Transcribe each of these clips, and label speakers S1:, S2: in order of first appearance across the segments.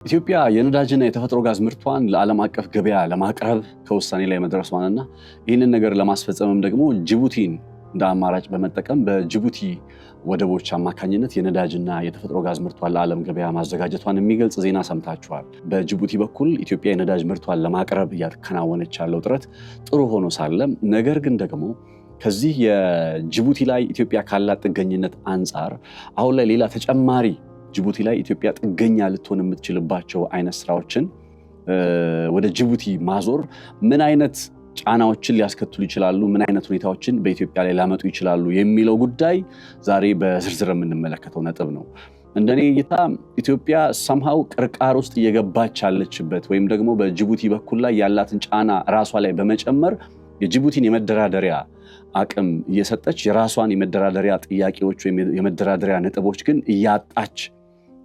S1: ኢትዮጵያ የነዳጅና የተፈጥሮ ጋዝ ምርቷን ለዓለም አቀፍ ገበያ ለማቅረብ ከውሳኔ ላይ መድረሷንና ይህንን ነገር ለማስፈጸምም ደግሞ ጅቡቲን እንደ አማራጭ በመጠቀም በጅቡቲ ወደቦች አማካኝነት የነዳጅና የተፈጥሮ ጋዝ ምርቷን ለዓለም ገበያ ማዘጋጀቷን የሚገልጽ ዜና ሰምታችኋል። በጅቡቲ በኩል ኢትዮጵያ የነዳጅ ምርቷን ለማቅረብ እያከናወነች ያለው ጥረት ጥሩ ሆኖ ሳለ ነገር ግን ደግሞ ከዚህ የጅቡቲ ላይ ኢትዮጵያ ካላት ጥገኝነት አንጻር አሁን ላይ ሌላ ተጨማሪ ጅቡቲ ላይ ኢትዮጵያ ጥገኛ ልትሆን የምትችልባቸው አይነት ስራዎችን ወደ ጅቡቲ ማዞር ምን አይነት ጫናዎችን ሊያስከትሉ ይችላሉ፣ ምን አይነት ሁኔታዎችን በኢትዮጵያ ላይ ላመጡ ይችላሉ የሚለው ጉዳይ ዛሬ በዝርዝር የምንመለከተው ነጥብ ነው። እንደኔ እይታ ኢትዮጵያ ሰምሃው ቅርቃር ውስጥ እየገባች ያለችበት ወይም ደግሞ በጅቡቲ በኩል ላይ ያላትን ጫና ራሷ ላይ በመጨመር የጅቡቲን የመደራደሪያ አቅም እየሰጠች የራሷን የመደራደሪያ ጥያቄዎች ወይም የመደራደሪያ ነጥቦች ግን እያጣች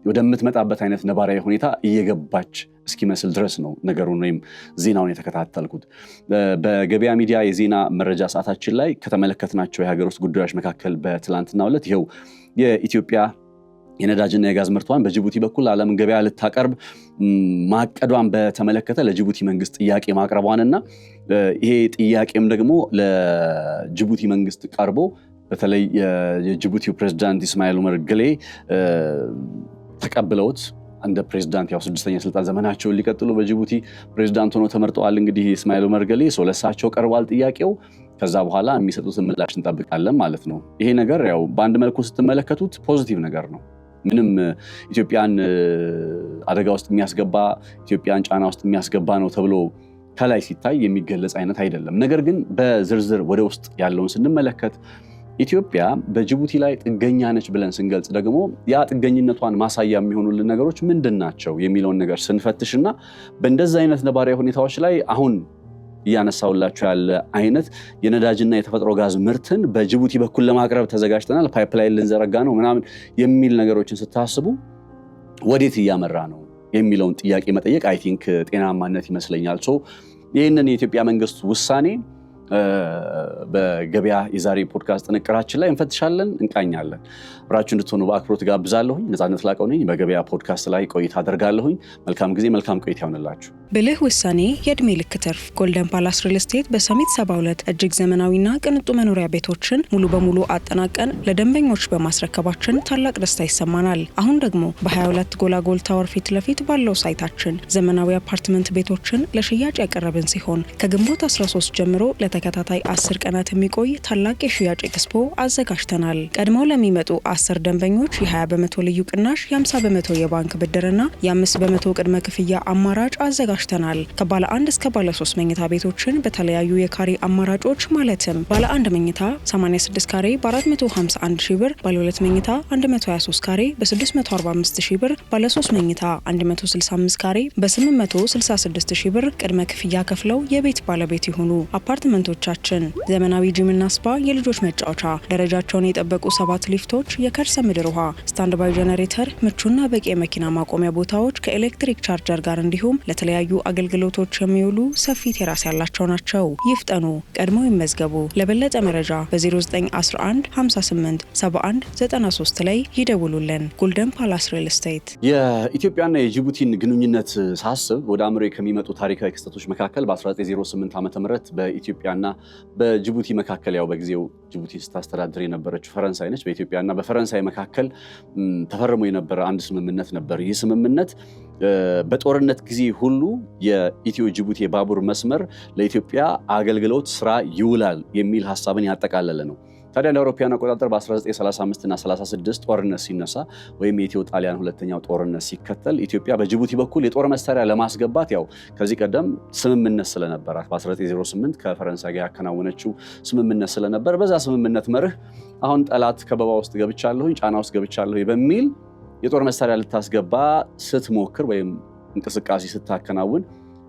S1: ወደምትመጣበት አይነት ነባራዊ ሁኔታ እየገባች እስኪመስል ድረስ ነው ነገሩን ወይም ዜናውን የተከታተልኩት። በገበያ ሚዲያ የዜና መረጃ ሰዓታችን ላይ ከተመለከትናቸው የሀገር ውስጥ ጉዳዮች መካከል በትላንትናው ዕለት ይኸው የኢትዮጵያ የነዳጅና የጋዝ ምርቷን በጅቡቲ በኩል ዓለም ገበያ ልታቀርብ ማቀዷን በተመለከተ ለጅቡቲ መንግስት ጥያቄ ማቅረቧንና ይሄ ጥያቄም ደግሞ ለጅቡቲ መንግስት ቀርቦ በተለይ የጅቡቲው ፕሬዝዳንት ኢስማኤል ኡመር ገሌ ተቀብለውት እንደ ፕሬዝዳንት ያው ስድስተኛ ስልጣን ዘመናቸውን ሊቀጥሉ በጅቡቲ ፕሬዝዳንት ሆነው ተመርጠዋል። እንግዲህ ኢስማኤል ኡመር ገሌ ለሳቸው ቀርቧል ጥያቄው። ከዛ በኋላ የሚሰጡትን ምላሽ እንጠብቃለን ማለት ነው። ይሄ ነገር ያው በአንድ መልኩ ስትመለከቱት ፖዚቲቭ ነገር ነው። ምንም ኢትዮጵያን አደጋ ውስጥ የሚያስገባ ኢትዮጵያን ጫና ውስጥ የሚያስገባ ነው ተብሎ ከላይ ሲታይ የሚገለጽ አይነት አይደለም። ነገር ግን በዝርዝር ወደ ውስጥ ያለውን ስንመለከት ኢትዮጵያ በጅቡቲ ላይ ጥገኛ ነች ብለን ስንገልጽ ደግሞ ያ ጥገኝነቷን ማሳያ የሚሆኑልን ነገሮች ምንድን ናቸው የሚለውን ነገር ስንፈትሽና በእንደዚህ አይነት ነባራዊ ሁኔታዎች ላይ አሁን እያነሳውላችሁ ያለ አይነት የነዳጅና የተፈጥሮ ጋዝ ምርትን በጅቡቲ በኩል ለማቅረብ ተዘጋጅተናል፣ ፓይፕላይን ልንዘረጋ ነው ምናምን የሚል ነገሮችን ስታስቡ ወዴት እያመራ ነው የሚለውን ጥያቄ መጠየቅ አይ ቲንክ ጤናማነት ይመስለኛል። ይህንን የኢትዮጵያ መንግስት ውሳኔ በገበያ የዛሬ ፖድካስት ጥንቅራችን ላይ እንፈትሻለን፣ እንቃኛለን። አብራችሁ እንድትሆኑ በአክብሮት ጋብዛለሁኝ። ነፃነት ላቀው ነኝ። በገበያ ፖድካስት ላይ ቆይታ አደርጋለሁኝ። መልካም ጊዜ፣ መልካም ቆይታ ይሆንላችሁ።
S2: ብልህ ውሳኔ የዕድሜ ልክ ትርፍ። ጎልደን ፓላስ ሪል ስቴት በሰሚት 72 እጅግ ዘመናዊና ቅንጡ መኖሪያ ቤቶችን ሙሉ በሙሉ አጠናቀን ለደንበኞች በማስረከባችን ታላቅ ደስታ ይሰማናል። አሁን ደግሞ በ22 ጎላጎል ታወር ፊት ለፊት ባለው ሳይታችን ዘመናዊ አፓርትመንት ቤቶችን ለሽያጭ ያቀረብን ሲሆን ከግንቦት 13 ጀምሮ ለተከታታይ 10 ቀናት የሚቆይ ታላቅ የሽያጭ ኤክስፖ አዘጋጅተናል። ቀድመው ለሚመጡ 10 ደንበኞች የ20 በመቶ ልዩ ቅናሽ፣ የ50 በመቶ የባንክ ብድርና የ5 በመቶ ቅድመ ክፍያ አማራጭ አዘጋጅተናል። ከባለ 1 እስከ ባለ 3 መኝታ ቤቶችን በተለያዩ የካሬ አማራጮች ማለትም ባለ 1 መኝታ 86 ካሬ በ451 ሺህ ብር፣ ባለ 2 መኝታ 123 ካሬ በ645 ሺህ ብር፣ ባለ 3 መኝታ 165 ካሬ በ866 ሺህ ብር ቅድመ ክፍያ ከፍለው የቤት ባለቤት ይሁኑ። አፓርትመንቶቻችን ዘመናዊ ጂምና ስፓ፣ የልጆች መጫወቻ፣ ደረጃቸውን የጠበቁ 7 ሊፍቶች፣ የከርሰ ምድር ውሃ፣ ስታንድ ባይ ጀነሬተር፣ ምቹና በቂ የመኪና ማቆሚያ ቦታዎች ከኤሌክትሪክ ቻርጀር ጋር እንዲሁም ለተለያዩ አገልግሎቶች የሚውሉ ሰፊ ቴራስ ያላቸው ናቸው። ይፍጠኑ፣ ቀድሞ ይመዝገቡ። ለበለጠ መረጃ በ0911 58 71 93 ላይ ይደውሉልን። ጎልደን ፓላስ ሪል ስቴት።
S1: የኢትዮጵያና የጅቡቲን ግንኙነት ሳስብ ወደ አእምሮዬ ከሚመጡ ታሪካዊ ክስተቶች መካከል በ1908 ዓ.ም በኢትዮጵያና በጅቡቲ መካከል ያው በጊዜው ጅቡቲ ስታስተዳድር የነበረችው ፈረንሳይ ነች። በኢትዮጵያና በፈረንሳይ መካከል ተፈርሞ የነበረ አንድ ስምምነት ነበር። ይህ ስምምነት በጦርነት ጊዜ ሁሉ የኢትዮ ጅቡቲ የባቡር መስመር ለኢትዮጵያ አገልግሎት ስራ ይውላል የሚል ሀሳብን ያጠቃለለ ነው። ታዲያ ለአውሮፓውያን አቆጣጠር በ1935 እና 36 ጦርነት ሲነሳ ወይም የኢትዮ ጣሊያን ሁለተኛው ጦርነት ሲከተል ኢትዮጵያ በጅቡቲ በኩል የጦር መሳሪያ ለማስገባት ያው ከዚህ ቀደም ስምምነት ስለነበራት በ1908 ከፈረንሳይ ጋር ያከናወነችው ስምምነት ስለነበር በዛ ስምምነት መርህ አሁን ጠላት ከበባ ውስጥ ገብቻለሁኝ፣ ጫና ውስጥ ገብቻለሁ በሚል የጦር መሳሪያ ልታስገባ ስትሞክር ወይም እንቅስቃሴ ስታከናውን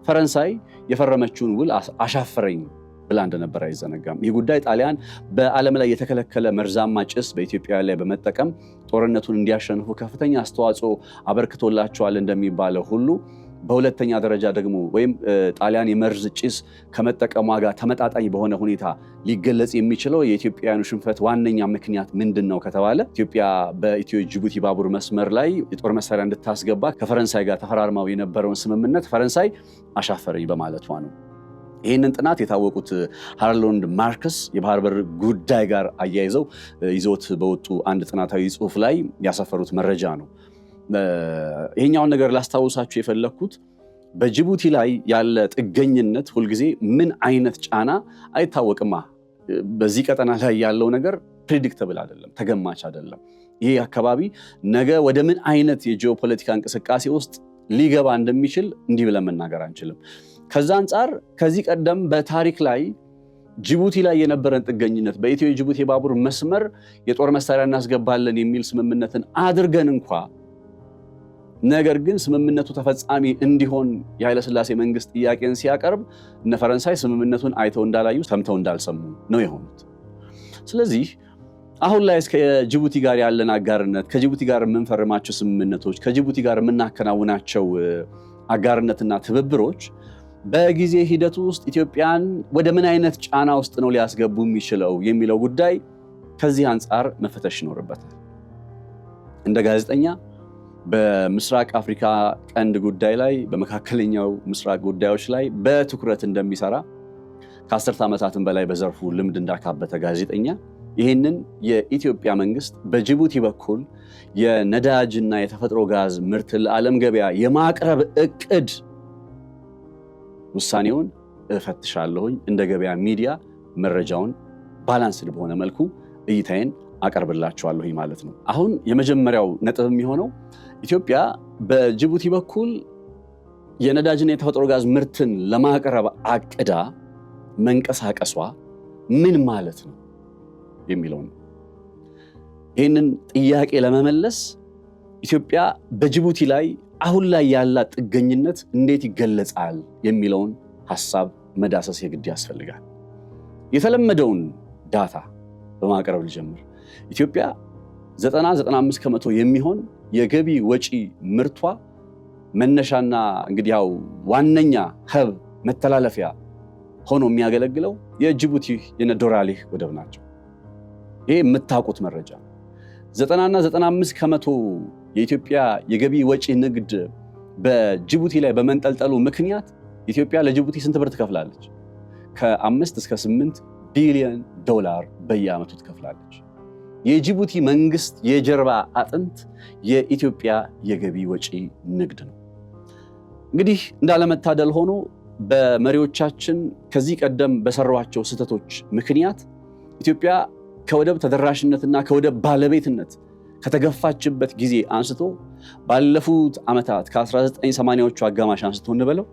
S1: ፈረንሳይ የፈረመችውን ውል አሻፈረኝ ብላ እንደነበር አይዘነጋም። ይህ ጉዳይ ጣሊያን በዓለም ላይ የተከለከለ መርዛማ ጭስ በኢትዮጵያ ላይ በመጠቀም ጦርነቱን እንዲያሸንፉ ከፍተኛ አስተዋጽኦ አበርክቶላቸዋል እንደሚባለው ሁሉ በሁለተኛ ደረጃ ደግሞ ወይም ጣሊያን የመርዝ ጭስ ከመጠቀሟ ጋር ተመጣጣኝ በሆነ ሁኔታ ሊገለጽ የሚችለው የኢትዮጵያውያኑ ሽንፈት ዋነኛ ምክንያት ምንድነው ከተባለ ኢትዮጵያ በኢትዮ ጅቡቲ ባቡር መስመር ላይ የጦር መሳሪያ እንድታስገባ ከፈረንሳይ ጋር ተፈራርመው የነበረውን ስምምነት ፈረንሳይ አሻፈረኝ በማለቷ ነው። ይህንን ጥናት የታወቁት ሃርሎንድ ማርክስ የባህር በር ጉዳይ ጋር አያይዘው ይዘውት በወጡ አንድ ጥናታዊ ጽሑፍ ላይ ያሰፈሩት መረጃ ነው። ይሄኛውን ነገር ላስታውሳችሁ የፈለኩት በጅቡቲ ላይ ያለ ጥገኝነት ሁልጊዜ ምን አይነት ጫና አይታወቅማ። በዚህ ቀጠና ላይ ያለው ነገር ፕሬዲክተብል አይደለም፣ ተገማች አይደለም። ይሄ አካባቢ ነገ ወደ ምን አይነት የጂኦፖለቲካ እንቅስቃሴ ውስጥ ሊገባ እንደሚችል እንዲህ ብለን መናገር አንችልም። ከዛ አንጻር ከዚህ ቀደም በታሪክ ላይ ጅቡቲ ላይ የነበረን ጥገኝነት በኢትዮ ጅቡቲ የባቡር መስመር የጦር መሳሪያ እናስገባለን የሚል ስምምነትን አድርገን እንኳ ነገር ግን ስምምነቱ ተፈጻሚ እንዲሆን የኃይለ ሥላሴ መንግስት ጥያቄን ሲያቀርብ እነ ፈረንሳይ ስምምነቱን አይተው እንዳላዩ ሰምተው እንዳልሰሙ ነው የሆኑት። ስለዚህ አሁን ላይ እስከ ጅቡቲ ጋር ያለን አጋርነት፣ ከጅቡቲ ጋር የምንፈርማቸው ስምምነቶች፣ ከጅቡቲ ጋር የምናከናውናቸው አጋርነትና ትብብሮች በጊዜ ሂደቱ ውስጥ ኢትዮጵያን ወደ ምን አይነት ጫና ውስጥ ነው ሊያስገቡ የሚችለው የሚለው ጉዳይ ከዚህ አንጻር መፈተሽ ይኖርበታል። እንደ ጋዜጠኛ በምስራቅ አፍሪካ ቀንድ ጉዳይ ላይ በመካከለኛው ምስራቅ ጉዳዮች ላይ በትኩረት እንደሚሰራ ከ10 ዓመታትን በላይ በዘርፉ ልምድ እንዳካበተ ጋዜጠኛ ይህንን የኢትዮጵያ መንግስት በጅቡቲ በኩል የነዳጅና የተፈጥሮ ጋዝ ምርት ለዓለም ገበያ የማቅረብ እቅድ ውሳኔውን እፈትሻለሁኝ። እንደ ገበያ ሚዲያ መረጃውን ባላንስድ በሆነ መልኩ እይታዬን አቀርብላችኋለሁኝ ማለት ነው። አሁን የመጀመሪያው ነጥብ የሚሆነው ኢትዮጵያ በጅቡቲ በኩል የነዳጅና የተፈጥሮ ጋዝ ምርትን ለማቅረብ አቅዳ መንቀሳቀሷ ምን ማለት ነው የሚለው ነው። ይህንን ጥያቄ ለመመለስ ኢትዮጵያ በጅቡቲ ላይ አሁን ላይ ያላት ጥገኝነት እንዴት ይገለጻል የሚለውን ሐሳብ መዳሰስ የግድ ያስፈልጋል። የተለመደውን ዳታ በማቅረብ ልጀምር። ኢትዮጵያ 90-95 ከመቶ የሚሆን የገቢ ወጪ ምርቷ መነሻና እንግዲህ ያው ዋነኛ ሀብ መተላለፊያ ሆኖ የሚያገለግለው የጅቡቲ የነዶራሌህ ወደብ ናቸው። ይሄ የምታውቁት መረጃ 90-95 ከመቶ የኢትዮጵያ የገቢ ወጪ ንግድ በጅቡቲ ላይ በመንጠልጠሉ ምክንያት ኢትዮጵያ ለጅቡቲ ስንት ብር ትከፍላለች? ከ5 እስከ 8 ቢሊዮን ዶላር በየዓመቱ ትከፍላለች። የጅቡቲ መንግስት የጀርባ አጥንት የኢትዮጵያ የገቢ ወጪ ንግድ ነው። እንግዲህ እንዳለመታደል ሆኖ በመሪዎቻችን ከዚህ ቀደም በሰሯቸው ስህተቶች ምክንያት ኢትዮጵያ ከወደብ ተደራሽነትና ከወደብ ባለቤትነት ከተገፋችበት ጊዜ አንስቶ ባለፉት ዓመታት ከ1980ዎቹ አጋማሽ አንስቶ እንበለው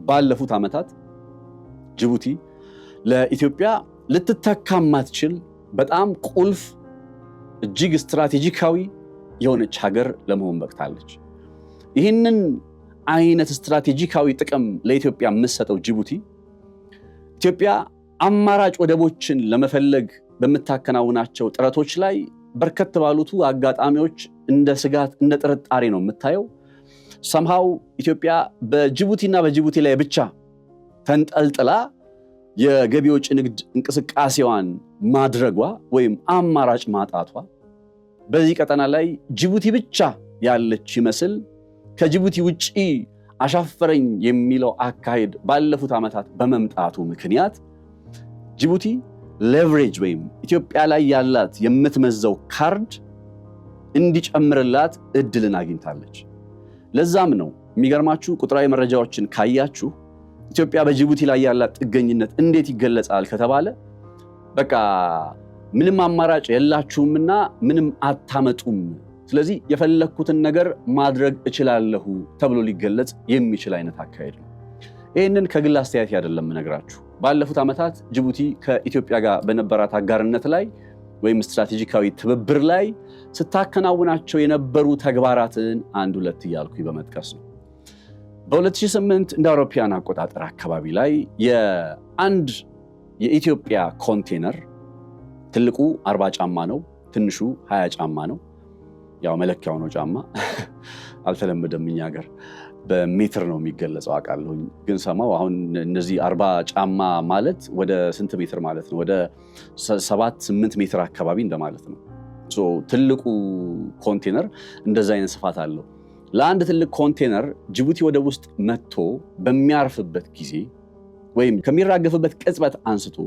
S1: ባለፉት ዓመታት ጅቡቲ ለኢትዮጵያ ልትተካ ማትችል በጣም ቁልፍ እጅግ ስትራቴጂካዊ የሆነች ሀገር ለመሆን በቅታለች። ይህንን አይነት ስትራቴጂካዊ ጥቅም ለኢትዮጵያ የምትሰጠው ጅቡቲ ኢትዮጵያ አማራጭ ወደቦችን ለመፈለግ በምታከናውናቸው ጥረቶች ላይ በርከት ባሉቱ አጋጣሚዎች እንደ ስጋት እንደ ጥርጣሬ ነው የምታየው። ሰምሃው ኢትዮጵያ በጅቡቲና በጅቡቲ ላይ ብቻ ተንጠልጥላ የገቢ ወጪ ንግድ እንቅስቃሴዋን ማድረጓ ወይም አማራጭ ማጣቷ በዚህ ቀጠና ላይ ጅቡቲ ብቻ ያለች ይመስል ከጅቡቲ ውጪ አሻፈረኝ የሚለው አካሄድ ባለፉት ዓመታት በመምጣቱ ምክንያት ጅቡቲ ሌቨሬጅ ወይም ኢትዮጵያ ላይ ያላት የምትመዘው ካርድ እንዲጨምርላት እድልን አግኝታለች። ለዛም ነው የሚገርማችሁ ቁጥራዊ መረጃዎችን ካያችሁ ኢትዮጵያ በጅቡቲ ላይ ያላት ጥገኝነት እንዴት ይገለጻል ከተባለ በቃ ምንም አማራጭ የላችሁምና ምንም አታመጡም፣ ስለዚህ የፈለኩትን ነገር ማድረግ እችላለሁ ተብሎ ሊገለጽ የሚችል አይነት አካሄድ ነው። ይህንን ከግል አስተያየት አይደለም እነግራችሁ። ባለፉት ዓመታት ጅቡቲ ከኢትዮጵያ ጋር በነበራት አጋርነት ላይ ወይም ስትራቴጂካዊ ትብብር ላይ ስታከናውናቸው የነበሩ ተግባራትን አንድ ሁለት እያልኩ በመጥቀስ ነው። በ2008 እንደ አውሮፓውያን አቆጣጠር አካባቢ ላይ የአንድ የኢትዮጵያ ኮንቴነር ትልቁ 40 ጫማ ነው፣ ትንሹ 20 ጫማ ነው። ያው መለኪያው ነው ጫማ፣ አልተለመደም እኛ ሀገር። በሜትር ነው የሚገለጸው አውቃለሁ። ግን ሰማው አሁን እነዚህ 40 ጫማ ማለት ወደ ስንት ሜትር ማለት ነው? ወደ 7-8 ሜትር አካባቢ እንደማለት ነው። ትልቁ ኮንቴነር እንደዛ አይነት ስፋት አለው። ለአንድ ትልቅ ኮንቴነር ጅቡቲ ወደብ ውስጥ መጥቶ በሚያርፍበት ጊዜ ወይም ከሚራገፍበት ቅጽበት አንስቶ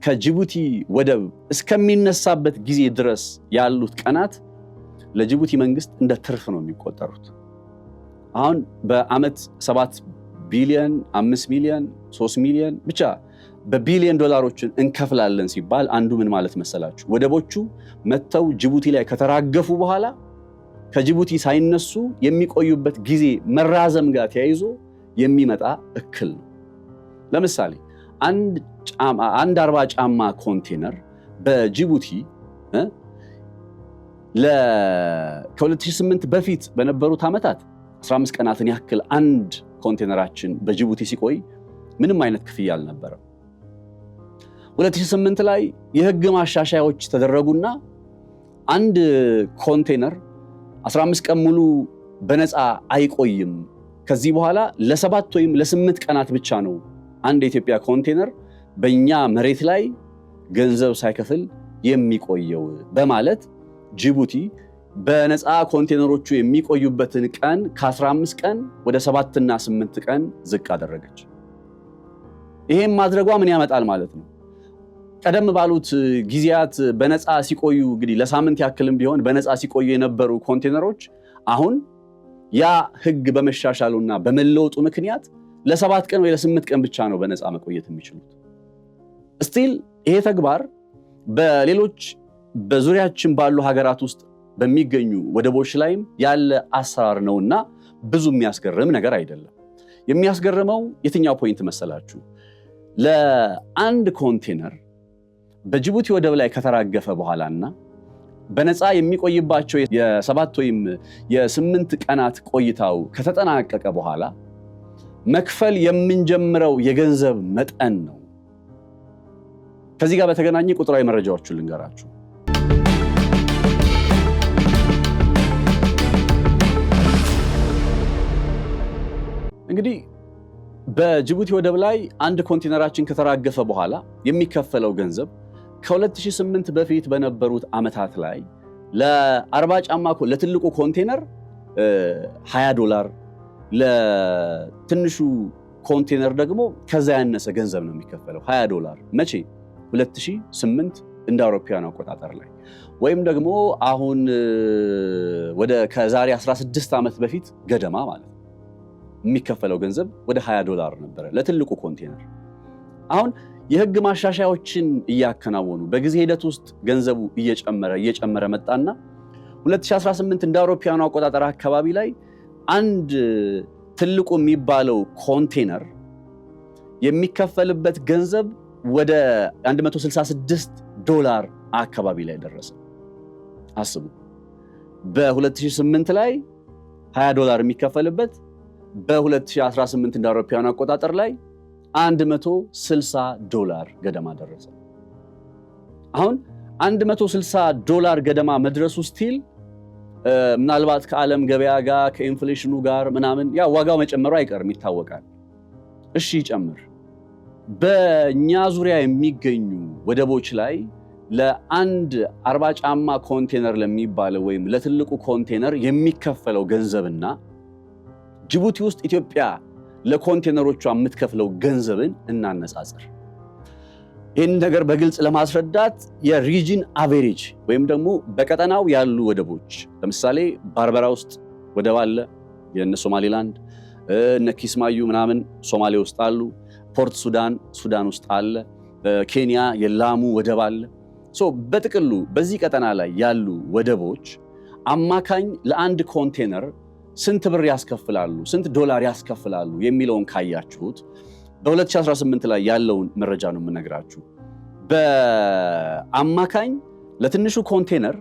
S1: ከጅቡቲ ወደብ እስከሚነሳበት ጊዜ ድረስ ያሉት ቀናት ለጅቡቲ መንግስት እንደ ትርፍ ነው የሚቆጠሩት። አሁን በአመት 7 ቢሊዮን፣ 5 ሚሊዮን፣ 3 ሚሊዮን ብቻ በቢሊዮን ዶላሮችን እንከፍላለን ሲባል አንዱ ምን ማለት መሰላችሁ? ወደቦቹ መጥተው ጅቡቲ ላይ ከተራገፉ በኋላ ከጅቡቲ ሳይነሱ የሚቆዩበት ጊዜ መራዘም ጋር ተያይዞ የሚመጣ እክል ነው። ለምሳሌ አንድ 40 ጫማ ኮንቴነር በጅቡቲ ከ2008 በፊት በነበሩት ዓመታት 15 ቀናትን ያክል አንድ ኮንቴነራችን በጅቡቲ ሲቆይ ምንም አይነት ክፍያ አልነበረም። 2008 ላይ የህግ ማሻሻያዎች ተደረጉና አንድ ኮንቴነር 15 ቀን ሙሉ በነፃ አይቆይም። ከዚህ በኋላ ለ7 ወይም ለ8 ቀናት ብቻ ነው አንድ የኢትዮጵያ ኮንቴነር በእኛ መሬት ላይ ገንዘብ ሳይከፍል የሚቆየው በማለት ጅቡቲ በነፃ ኮንቴነሮቹ የሚቆዩበትን ቀን ከ15 ቀን ወደ 7 እና 8 ቀን ዝቅ አደረገች። ይሄም ማድረጓ ምን ያመጣል ማለት ነው? ቀደም ባሉት ጊዜያት በነፃ ሲቆዩ እንግዲህ ለሳምንት ያክልም ቢሆን በነፃ ሲቆዩ የነበሩ ኮንቴነሮች አሁን ያ ህግ በመሻሻሉና በመለወጡ ምክንያት ለ7 ቀን ወይ ለ8 ቀን ብቻ ነው በነፃ መቆየት የሚችሉት። ስቲል ይሄ ተግባር በሌሎች በዙሪያችን ባሉ ሀገራት ውስጥ በሚገኙ ወደቦች ላይም ያለ አሰራር ነውና ብዙ የሚያስገርም ነገር አይደለም። የሚያስገርመው የትኛው ፖይንት መሰላችሁ? ለአንድ ኮንቴነር በጅቡቲ ወደብ ላይ ከተራገፈ በኋላና በነፃ የሚቆይባቸው የ7 ወይም የ8 ቀናት ቆይታው ከተጠናቀቀ በኋላ መክፈል የምንጀምረው የገንዘብ መጠን ነው። ከዚህ ጋር በተገናኘ ቁጥራዊ መረጃዎችን ልንገራችሁ። እንግዲህ በጅቡቲ ወደብ ላይ አንድ ኮንቴነራችን ከተራገፈ በኋላ የሚከፈለው ገንዘብ ከ2008 በፊት በነበሩት ዓመታት ላይ ለ40 ጫማ ለትልቁ ኮንቴነር $20፣ ለትንሹ ኮንቴነር ደግሞ ከዛ ያነሰ ገንዘብ ነው የሚከፈለው $20። መቼ? 2008 እንደ አውሮፓውያን አቆጣጠር ላይ ወይም ደግሞ አሁን ወደ ከዛሬ 16 ዓመት በፊት ገደማ ማለት ነው የሚከፈለው ገንዘብ ወደ $20 ነበረ ለትልቁ ኮንቴነር። አሁን የህግ ማሻሻያዎችን እያከናወኑ በጊዜ ሂደት ውስጥ ገንዘቡ እየጨመረ መጣና 2018 እንደ አውሮፓውያን አቆጣጠር አካባቢ ላይ አንድ ትልቁ የሚባለው ኮንቴነር የሚከፈልበት ገንዘብ ወደ $166 አካባቢ ላይ ደረሰ። አስቡ፣ በ2008 ላይ $20 የሚከፈልበት በ2018 እንደ አውሮፓውያን አቆጣጠር ላይ $160 ገደማ ደረሰ። አሁን $160 ገደማ መድረሱ ስቲል ምናልባት ከዓለም ገበያ ጋር ከኢንፍሌሽኑ ጋር ምናምን ያ ዋጋው መጨመሩ አይቀርም ይታወቃል። እሺ ይጨምር። በእኛ ዙሪያ የሚገኙ ወደቦች ላይ ለአንድ 40 ጫማ ኮንቴነር ለሚባለው ወይም ለትልቁ ኮንቴነር የሚከፈለው ገንዘብና ጅቡቲ ውስጥ ኢትዮጵያ ለኮንቴነሮቿ የምትከፍለው ገንዘብን እናነጻጽር። ይህን ነገር በግልጽ ለማስረዳት የሪጅን አቬሬጅ ወይም ደግሞ በቀጠናው ያሉ ወደቦች ለምሳሌ ባርበራ ውስጥ ወደብ አለ፣ የነ ሶማሊላንድ እነ ኪስማዩ ምናምን ሶማሌ ውስጥ አሉ። ፖርት ሱዳን ውስጥ አለ። ኬንያ የላሙ ወደብ አለ። በጥቅሉ በዚህ ቀጠና ላይ ያሉ ወደቦች አማካኝ ለአንድ ኮንቴነር ስንት ብር ያስከፍላሉ፣ ስንት ዶላር ያስከፍላሉ የሚለውን ካያችሁት በ2018 ላይ ያለውን መረጃ ነው የምነግራችሁ። በአማካኝ ለትንሹ ኮንቴነር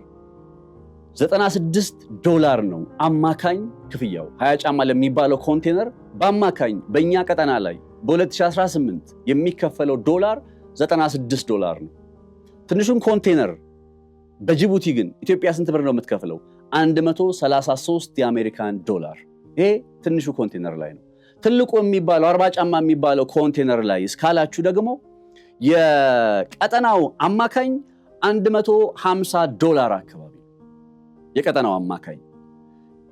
S1: $96 ነው አማካኝ ክፍያው። 20 ጫማ ለሚባለው ኮንቴነር በአማካኝ በእኛ ቀጠና ላይ በ2018 የሚከፈለው ዶላር $96 ነው። ትንሹን ኮንቴነር በጅቡቲ ግን ኢትዮጵያ ስንት ብር ነው የምትከፍለው? $133 የአሜሪካን ዶላር ይሄ ትንሹ ኮንቴነር ላይ ነው። ትልቁ የሚባለው 40 ጫማ የሚባለው ኮንቴነር ላይ እስካላችሁ ደግሞ የቀጠናው አማካኝ $150 አካባቢ የቀጠናው አማካኝ።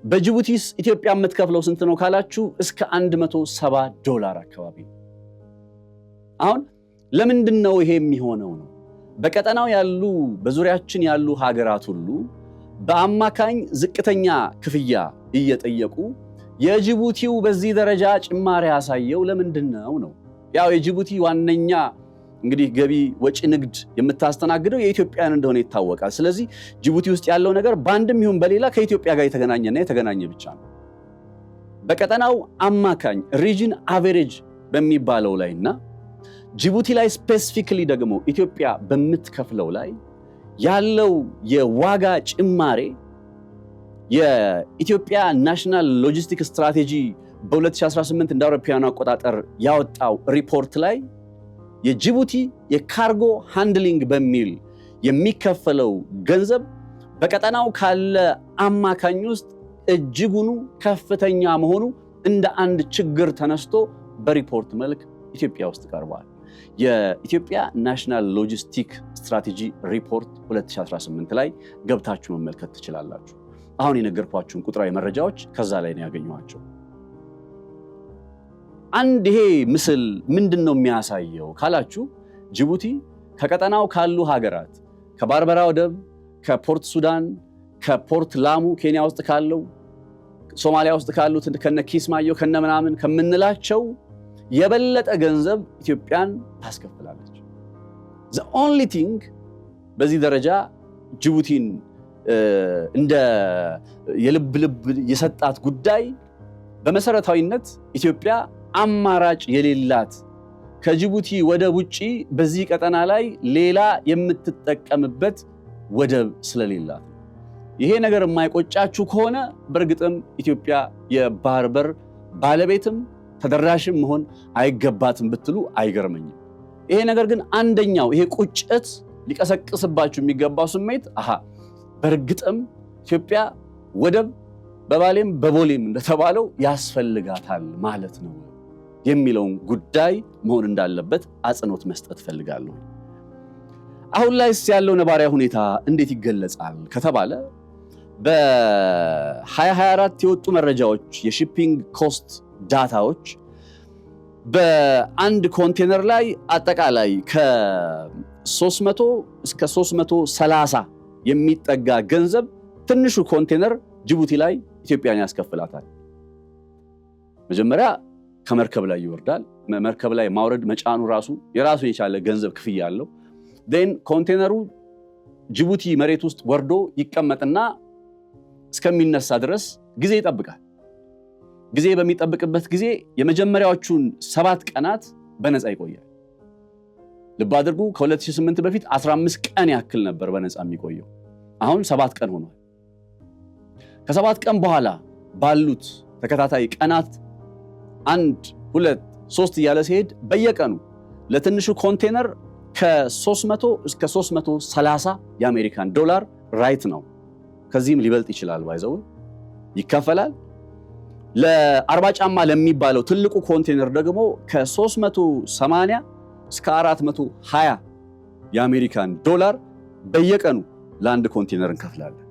S1: በጅቡቲስ ኢትዮጵያ የምትከፍለው ስንት ነው ካላችሁ እስከ $170 አካባቢ። አሁን ለምንድን ነው ይሄ የሚሆነው ነው? በቀጠናው ያሉ በዙሪያችን ያሉ ሀገራት ሁሉ በአማካኝ ዝቅተኛ ክፍያ እየጠየቁ የጅቡቲው በዚህ ደረጃ ጭማሪ ያሳየው ለምንድን ነው? ያው የጅቡቲ ዋነኛ እንግዲህ ገቢ ወጪ ንግድ የምታስተናግደው የኢትዮጵያን እንደሆነ ይታወቃል። ስለዚህ ጅቡቲ ውስጥ ያለው ነገር በአንድም ይሁን በሌላ ከኢትዮጵያ ጋር የተገናኘ ብቻ ነው። በቀጠናው አማካኝ ሪጅን አቨሬጅ በሚባለው ላይና ጅቡቲ ላይ ስፔሲፊክሊ ደግሞ ኢትዮጵያ በምትከፍለው ላይ ያለው የዋጋ ጭማሬ የኢትዮጵያ ናሽናል ሎጂስቲክ ስትራቴጂ በ2018 እንደ አውሮፓውያኑ አቆጣጠር ያወጣው ሪፖርት ላይ የጅቡቲ የካርጎ ሃንድሊንግ በሚል የሚከፈለው ገንዘብ በቀጠናው ካለ አማካኝ ውስጥ እጅጉኑ ከፍተኛ መሆኑ እንደ አንድ ችግር ተነስቶ በሪፖርት መልክ ኢትዮጵያ ውስጥ ቀርቧል። የኢትዮጵያ ናሽናል ሎጂስቲክ ስትራቴጂ ሪፖርት 2018 ላይ ገብታችሁ መመልከት ትችላላችሁ። አሁን የነገርኳችሁን ቁጥራዊ መረጃዎች ከዛ ላይ ነው ያገኘኋቸው። አንድ ይሄ ምስል ምንድነው የሚያሳየው ካላችሁ ጅቡቲ ከቀጠናው ካሉ ሀገራት ከባርበራ ወደብ፣ ከፖርት ሱዳን፣ ከፖርት ላሙ ኬንያ ውስጥ ካለው፣ ሶማሊያ ውስጥ ካሉት ከነ ኪስማዮ ከነ ምናምን ከምንላቸው የበለጠ ገንዘብ ኢትዮጵያን ታስከፍላለች። the only thing በዚህ ደረጃ ጅቡቲን እንደ የልብ የሰጣት ጉዳይ በመሰረታዊነት ኢትዮጵያ አማራጭ የሌላት ከጅቡቲ ወደብ ውጪ በዚህ ቀጠና ላይ ሌላ የምትጠቀምበት ወደብ ስለሌላት ነው። ይሄ ነገር የማይቆጫችሁ ከሆነ በእርግጥም ኢትዮጵያ የባህር በር ባለቤትም ተደራሽም መሆን አይገባትም ብትሉ አይገርመኝም። ይሄ ነገር ግን አንደኛው ይሄ ቁጭት ሊቀሰቅስባችሁ የሚገባው ስሜት በእርግጥም ኢትዮጵያ ወደብ በባሌም በቦሌም እንደተባለው ያስፈልጋታል ማለት ነው የሚለውን ጉዳይ መሆን እንዳለበት አጽንኦት መስጠት ፈልጋለሁ። አሁን ላይስ ያለው ነባራዊ ሁኔታ እንዴት ይገለጻል ከተባለ በ2024 የወጡ መረጃዎች የሺፒንግ ኮስት ዳታዎች በአንድ ኮንቴነር ላይ አጠቃላይ ከ300 እስከ 330 የሚጠጋ ገንዘብ ትንሹ ኮንቴነር ጅቡቲ ላይ ኢትዮጵያን ያስከፍላታል። መጀመሪያ ከመርከብ ላይ ይወርዳል። መርከብ ላይ ማውረድ መጫኑ ራሱ የራሱ የቻለ ገንዘብ ክፍያ አለው። ዴን ኮንቴነሩ ጅቡቲ መሬት ውስጥ ወርዶ ይቀመጥና እስከሚነሳ ድረስ ጊዜ ይጠብቃል። ጊዜ በሚጠብቅበት ጊዜ የመጀመሪያዎቹን 7 ቀናት በነፃ ይቆያል። ልብ አድርጉ፣ ከ2008 በፊት 15 ቀን ያክል ነበር በነፃ የሚቆየው። አሁን 7 ቀን ሆኗል። ከ7 ቀን በኋላ ባሉት ተከታታይ ቀናት 1 2 3 እያለ ሲሄድ በየቀኑ ለትንሹ ኮንቴነር ከ300 እስከ 330 የአሜሪካን ዶላር ራይት ነው። ከዚህም ሊበልጥ ይችላል ባይዘው ይከፈላል። ለ40 ጫማ ለሚባለው ትልቁ ኮንቴነር ደግሞ ከ380 እስከ 420 የአሜሪካን ዶላር በየቀኑ ለአንድ ኮንቴነር እንከፍላለን።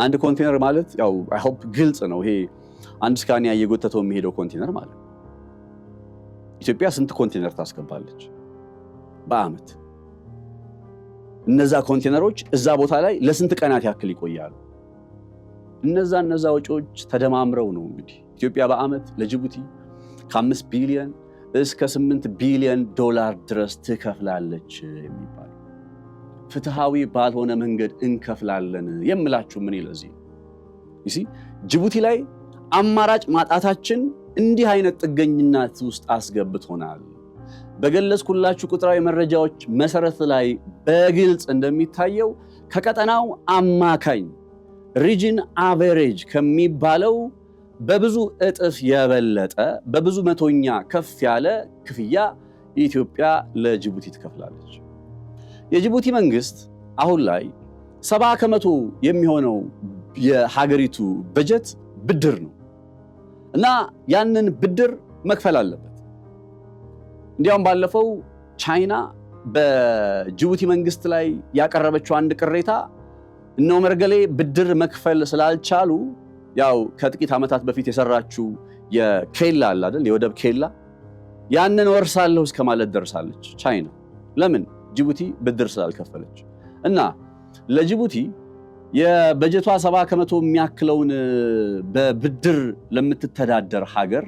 S1: አንድ ኮንቴነር ማለት ያው አይ ሆፕ ግልጽ ነው። ይሄ አንድ ስካኒያ እየጎተተው የሚሄደው ኮንቴነር ማለት ነው። ኢትዮጵያ ስንት ኮንቴነር ታስገባለች በአመት? እነዛ ኮንቴነሮች እዛ ቦታ ላይ ለስንት ቀናት ያክል ይቆያሉ? እነዛ ወጪዎች ተደማምረው ነው እንግዲህ ኢትዮጵያ በአመት ለጅቡቲ ከ5 ቢሊዮን እስከ 8 ቢሊዮን ዶላር ድረስ ትከፍላለች የሚባለው። ፍትሃዊ ባልሆነ መንገድ እንከፍላለን የምላችሁ ምን ይለዚህ ይሲ ጅቡቲ ላይ አማራጭ ማጣታችን እንዲህ አይነት ጥገኝነት ውስጥ አስገብቶናል። በገለጽኩላችሁ ቁጥራዊ መረጃዎች መሰረት ላይ በግልጽ እንደሚታየው ከቀጠናው አማካኝ ሪጅን አቨሬጅ ከሚባለው በብዙ እጥፍ የበለጠ በብዙ መቶኛ ከፍ ያለ ክፍያ ኢትዮጵያ ለጅቡቲ ትከፍላለች። የጅቡቲ መንግስት አሁን ላይ 70% የሚሆነው የሀገሪቱ በጀት ብድር ነው። እና ያንን ብድር መክፈል አለበት። እንዲያውም ባለፈው ቻይና በጅቡቲ መንግስት ላይ ያቀረበችው አንድ ቅሬታ እነ ኡመር ገሌ ብድር መክፈል ስላልቻሉ ያው ከጥቂት ዓመታት በፊት የሰራችው የኬላ አለ አይደል የወደብ ኬላ ያንን ወርሳለሁ እስከማለት ደርሳለች ቻይና። ለምን? ጅቡቲ ብድር ስላልከፈለች። እና ለጅቡቲ የበጀቷ 70% የሚያክለውን በብድር ለምትተዳደር ሀገር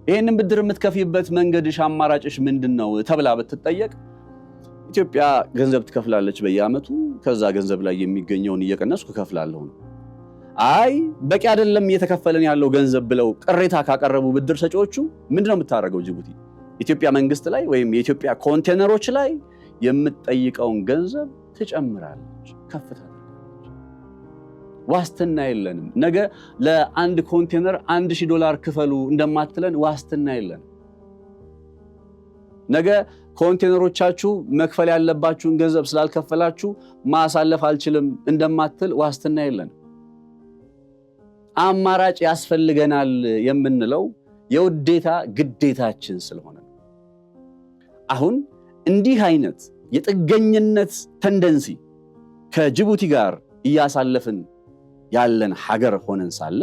S1: ይሄንን ብድር የምትከፍይበት መንገድሽ አማራጭሽ ምንድነው ተብላ ብትጠየቅ ኢትዮጵያ ገንዘብ ትከፍላለች በየዓመቱ፣ ከዛ ገንዘብ ላይ የሚገኘውን እየቀነስኩ ከፍላለሁ ነው። አይ በቂ አይደለም እየተከፈለን ያለው ገንዘብ ብለው ቅሬታ ካቀረቡ ብድር ሰጪዎቹ ምንድነው የምታደርገው? ጅቡቲ ኢትዮጵያ መንግስት ላይ ወይም የኢትዮጵያ ኮንቴነሮች ላይ የምትጠይቀውን ገንዘብ ትጨምራለች፣ ከፍ ታደርጋለች። ዋስትና የለንም። ነገ ለአንድ ኮንቴነር $1000 ክፈሉ እንደማትለን ዋስትና የለንም። ነገ ኮንቴነሮቻችሁ መክፈል ያለባችሁን ገንዘብ ስላልከፈላችሁ ማሳለፍ አልችልም እንደማትል ዋስትና የለንም። አማራጭ ያስፈልገናል የምንለው የውዴታ ግዴታችን ስለሆነ ነው። አሁን እንዲህ አይነት የጥገኝነት ተንደንሲ ከጅቡቲ ጋር እያሳለፍን ያለን ሀገር ሆነን ሳለ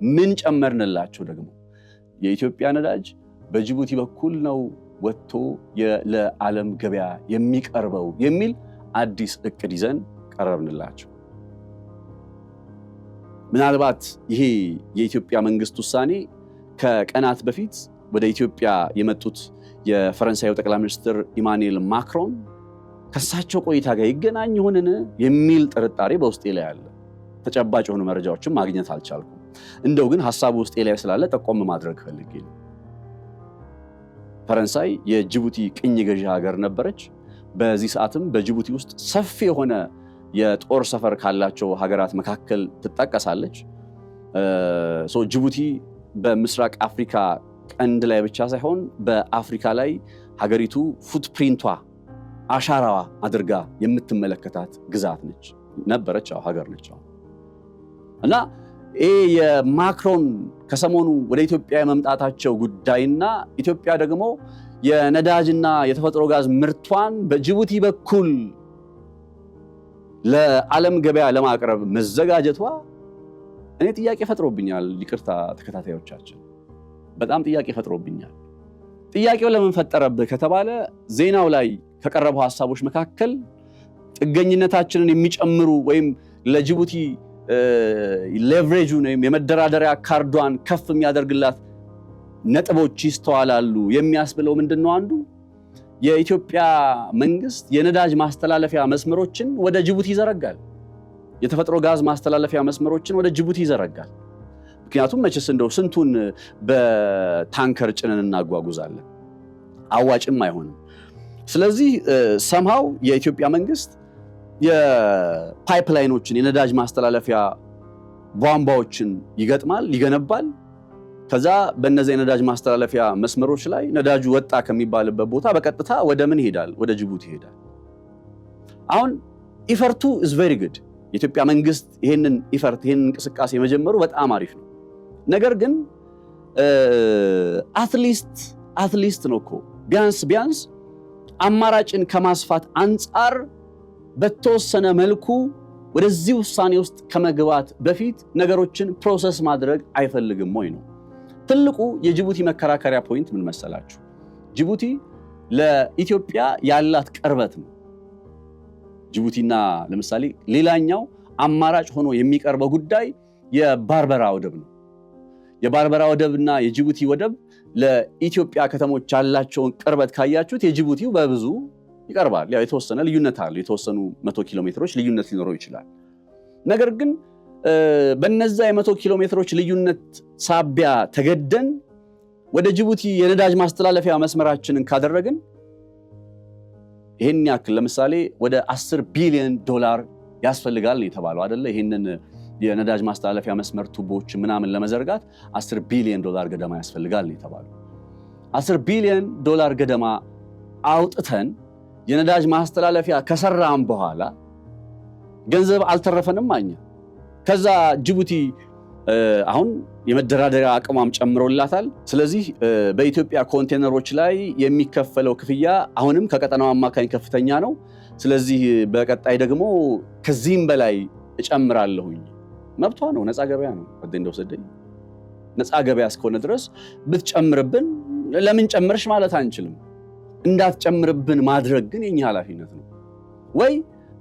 S1: ምን ጨመርንላቸው? ደግሞ የኢትዮጵያ ነዳጅ በጅቡቲ በኩል ነው ወጥቶ ለዓለም ገበያ የሚቀርበው የሚል አዲስ እቅድ ይዘን ቀረብንላቸው። ምናልባት ይሄ የኢትዮጵያ መንግስት ውሳኔ ከቀናት በፊት ወደ ኢትዮጵያ የመጡት የፈረንሳዩ ጠቅላይ ሚኒስትር ኢማኑኤል ማክሮን ከሳቸው ቆይታ ጋር ይገናኝ ይሆንን የሚል ጥርጣሬ በውስጤ ላይ አለ። ተጨባጭ የሆኑ መረጃዎችን ማግኘት አልቻልኩም። እንደው ግን ሐሳቡ ውስጤ ላይ ስላለ ጠቆም ማድረግ ፈልጌ ነው። ፈረንሳይ የጅቡቲ ቅኝ ገዢ ሀገር ነበረች። በዚህ ሰዓትም በጅቡቲ ውስጥ ሰፊ የሆነ የጦር ሰፈር ካላቸው ሀገራት መካከል ትጠቀሳለች። ጅቡቲ በምስራቅ አፍሪካ ቀንድ ላይ ብቻ ሳይሆን በአፍሪካ ላይ ሀገሪቱ ፉትፕሪንቷ አሻራዋ አድርጋ የምትመለከታት ግዛት ነበረች፣ ሀገር ነች። እና ይሄ የማክሮን ከሰሞኑ ወደ ኢትዮጵያ የመምጣታቸው ጉዳይና ኢትዮጵያ ደግሞ የነዳጅና የተፈጥሮ ጋዝ ምርቷን በጅቡቲ በኩል ለዓለም ገበያ ለማቅረብ መዘጋጀቷ እኔ ጥያቄ ፈጥሮብኛል። ይቅርታ ተከታታዮቻችን፣ በጣም ጥያቄ ፈጥሮብኛል። ጥያቄው ለምን ፈጠረብህ ከተባለ ዜናው ላይ ከቀረቡ ሐሳቦች መካከል ጥገኝነታችንን የሚጨምሩ ወይም ለጅቡቲ ሌቨሬጁን ወይም የመደራደሪያ ካርዷን ከፍ የሚያደርግላት ነጥቦች ይስተዋላሉ የሚያስብለው ምንድነው? አንዱ የኢትዮጵያ መንግስት የነዳጅ ማስተላለፊያ መስመሮችን ወደ ጅቡቲ ይዘረጋል። የተፈጥሮ ጋዝ ማስተላለፊያ መስመሮችን ወደ ጅቡቲ ይዘረጋል። ምክንያቱም መቼስ እንደው ስንቱን በታንከር ጭነን እናጓጉዛለን? አዋጭም አይሆንም። ስለዚህ ሰምሃው የኢትዮጵያ መንግስት የፓይፕላይኖችን የነዳጅ ማስተላለፊያ ቧንቧዎችን ይገነባል። ከዛ በእነዚህ የነዳጅ ማስተላለፊያ መስመሮች ላይ ነዳጁ ወጣ ከሚባልበት ቦታ በቀጥታ ወደ ምን ይሄዳል? ወደ ጅቡቲ ይሄዳል። አሁን ኢፈርቱ is very good። የኢትዮጵያ መንግስት ይሄንን እንቅስቃሴ መጀመሩ በጣም አሪፍ ነው። ነገር ግን አትሊስት ነው እኮ ቢያንስ አማራጭን ከማስፋት አንጻር በተወሰነ መልኩ ወደዚህ ውሳኔ ውስጥ ከመግባት በፊት ነገሮችን ፕሮሰስ ማድረግ አይፈልግም ወይ ነው ትልቁ የጅቡቲ መከራከሪያ ፖይንት። ምን መሰላችሁ? ጅቡቲ ለኢትዮጵያ ያላት ቅርበት ነው። ጅቡቲና ለምሳሌ ሌላኛው አማራጭ ሆኖ የሚቀርበው ጉዳይ የባርበራ ወደብ ነው። የባርበራ ወደብና የጅቡቲ ወደብ ለኢትዮጵያ ከተሞች ያላቸውን ቅርበት ካያችሁት የጅቡቲው በብዙ ይቀርባል። ያው የተወሰነ ልዩነት አለው። የተወሰኑ 100 ኪሎ ሜትሮች ልዩነት ሊኖረው ይችላል። ነገር ግን በነዛ የ100 ኪሎ ሜትሮች ልዩነት ሳቢያ ተገደን ወደ ጅቡቲ የነዳጅ ማስተላለፊያ መስመራችንን ካደረግን ይሄን ያክል ለምሳሌ ወደ $10 ቢሊዮን ያስፈልጋል የተባለው አይደለ? ይሄንን የነዳጅ ማስተላለፊያ መስመር ቱቦች ምናምን ለመዘርጋት $10 ቢሊዮን ገደማ ያስፈልጋል የተባለው። $10 ቢሊዮን ገደማ አውጥተን የነዳጅ ማስተላለፊያ ከሰራም በኋላ ገንዘብ አልተረፈንም አኛ። ከዛ ጅቡቲ አሁን የመደራደሪያ አቅሟም ጨምሮላታል። ስለዚህ በኢትዮጵያ ኮንቴነሮች ላይ የሚከፈለው ክፍያ አሁንም ከቀጠናው አማካኝ ከፍተኛ ነው። ስለዚህ በቀጣይ ደግሞ ከዚህም በላይ እጨምራለሁኝ። መብቷ ነው፣ ነፃ ገበያ ነው። እንደወሰደኝ ነፃ ገበያ እስከሆነ ድረስ ብትጨምርብን ለምን ጨምርሽ ማለት አንችልም። እንዳትጨምርብን ማድረግ ግን የኛ ኃላፊነት ነው። ወይ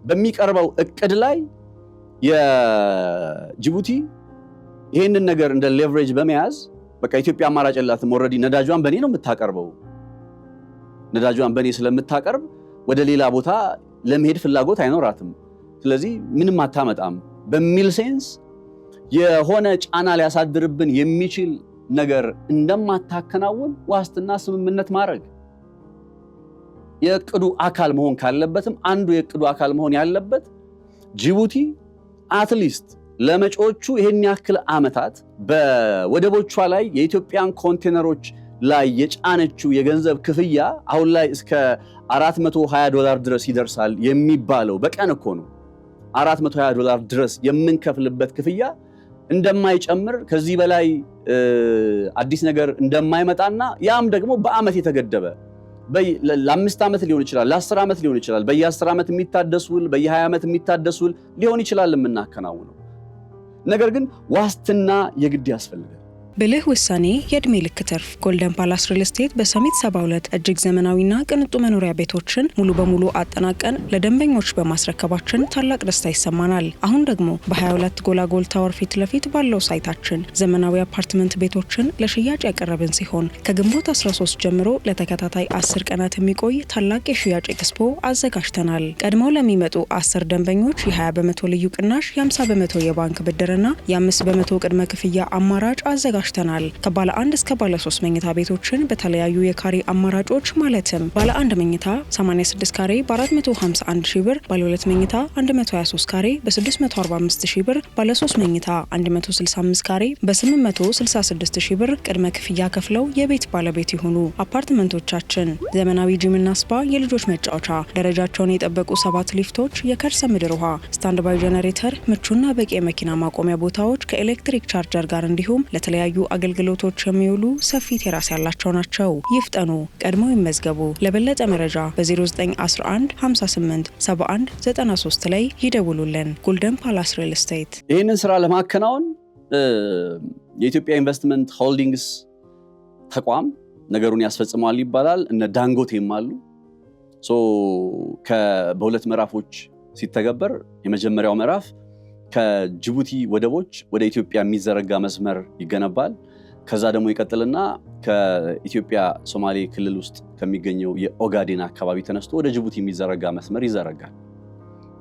S1: በሚቀርበው እቅድ ላይ የጅቡቲ ይሄንን ነገር እንደ ሌቨሬጅ በመያዝ በቃ ኢትዮጵያ አማራጭ የላትም። ኦልሬዲ ነዳጇን በኔ ነው የምታቀርበው። ነዳጇን በኔ ስለምታቀርብ ወደ ሌላ ቦታ ለመሄድ ፍላጎት አይኖራትም። ስለዚህ ምንም አታመጣም በሚል ሴንስ የሆነ ጫና ሊያሳድርብን የሚችል ነገር እንደማታከናውን ዋስትና ስምምነት ማድረግ የእቅዱ አካል መሆን ካለበትም አንዱ የእቅዱ አካል መሆን ያለበት ጅቡቲ አትሊስት ለመጪዎቹ ይሄን ያክል ዓመታት በወደቦቿ ላይ የኢትዮጵያን ኮንቴነሮች ላይ የጫነችው የገንዘብ ክፍያ አሁን ላይ እስከ $420 ድረስ ይደርሳል የሚባለው በቀን እኮ ነው። $420 ድረስ የምንከፍልበት ክፍያ እንደማይጨምር ከዚህ በላይ አዲስ ነገር እንደማይመጣና ያም ደግሞ በአመት የተገደበ ለ5 ዓመት ሊሆን ይችላል፣ ለ10 ዓመት ሊሆን ይችላል፣ በየ10 ዓመት የሚታደሱል በየ20 ዓመት የሚታደሱል ሊሆን ይችላል የምናከናውነው። ነገር ግን ዋስትና የግድ ያስፈልጋል።
S2: ብልህ ውሳኔ የዕድሜ ልክ ትርፍ። ጎልደን ፓላስ ሪል ስቴት በሰሚት 72 እጅግ ዘመናዊና ቅንጡ መኖሪያ ቤቶችን ሙሉ በሙሉ አጠናቀን ለደንበኞች በማስረከባችን ታላቅ ደስታ ይሰማናል። አሁን ደግሞ በ22 ጎላጎል ታወር ፊት ለፊት ባለው ሳይታችን ዘመናዊ አፓርትመንት ቤቶችን ለሽያጭ ያቀረብን ሲሆን ከግንቦት 13 ጀምሮ ለተከታታይ 10 ቀናት የሚቆይ ታላቅ የሽያጭ ኤክስፖ አዘጋጅተናል። ቀድመው ለሚመጡ 10 ደንበኞች የ20% ልዩ ቅናሽ፣ የ50% የባንክ ብድርና የ5% ቅድመ ክፍያ አማራጭ አዘጋጅተናል። ከባለ 1 እስከ ባለ 3 መኝታ ቤቶችን በተለያዩ የካሬ አማራጮች ማለትም ባለ 1 መኝታ 86 ካሬ በ451 ሺህ ብር፣ ባለ 2 መኝታ 123 ካሬ በ645 ሺህ ብር፣ ባለ 3 መኝታ 165 ካሬ በ866 ሺህ ብር ቅድመ ክፍያ ከፍለው የቤት ባለቤት ይሁኑ። አፓርትመንቶቻችን ዘመናዊ ጂምና ስፓ፣ የልጆች መጫወቻ፣ ደረጃቸውን የጠበቁ 7 ሊፍቶች፣ የከርሰ ምድር ውሃ፣ ስታንድ ባይ ጄኔሬተር፣ ምቹና በቂ የመኪና ማቆሚያ ቦታዎች ከኤሌክትሪክ ቻርጀር ጋር እንዲሁም ለተለያዩ አገልግሎቶች የሚውሉ ሰፊ ቴራስ ያላቸው ናቸው። ይፍጠኑ፣ ቀድመው ይመዝገቡ። ለበለጠ መረጃ በ0911 58 71 93 ላይ ይደውሉልን። ጎልደን ፓላስ ሪል ስቴት።
S1: ይህንን ስራ ለማከናወን የኢትዮጵያ ኢንቨስትመንት ሆልዲንግስ ተቋም ነገሩን ያስፈጽመዋል ይባላል። እነ ዳንጎቴም አሉ። በሁለት ምዕራፎች ሲተገበር የመጀመሪያው ምዕራፍ ከጅቡቲ ወደቦች ወደ ኢትዮጵያ የሚዘረጋ መስመር ይገነባል። ከዛ ደግሞ ይቀጥልና ከኢትዮጵያ ሶማሌ ክልል ውስጥ ከሚገኘው የኦጋዴን አካባቢ ተነስቶ ወደ ጅቡቲ የሚዘረጋ መስመር ይዘረጋል።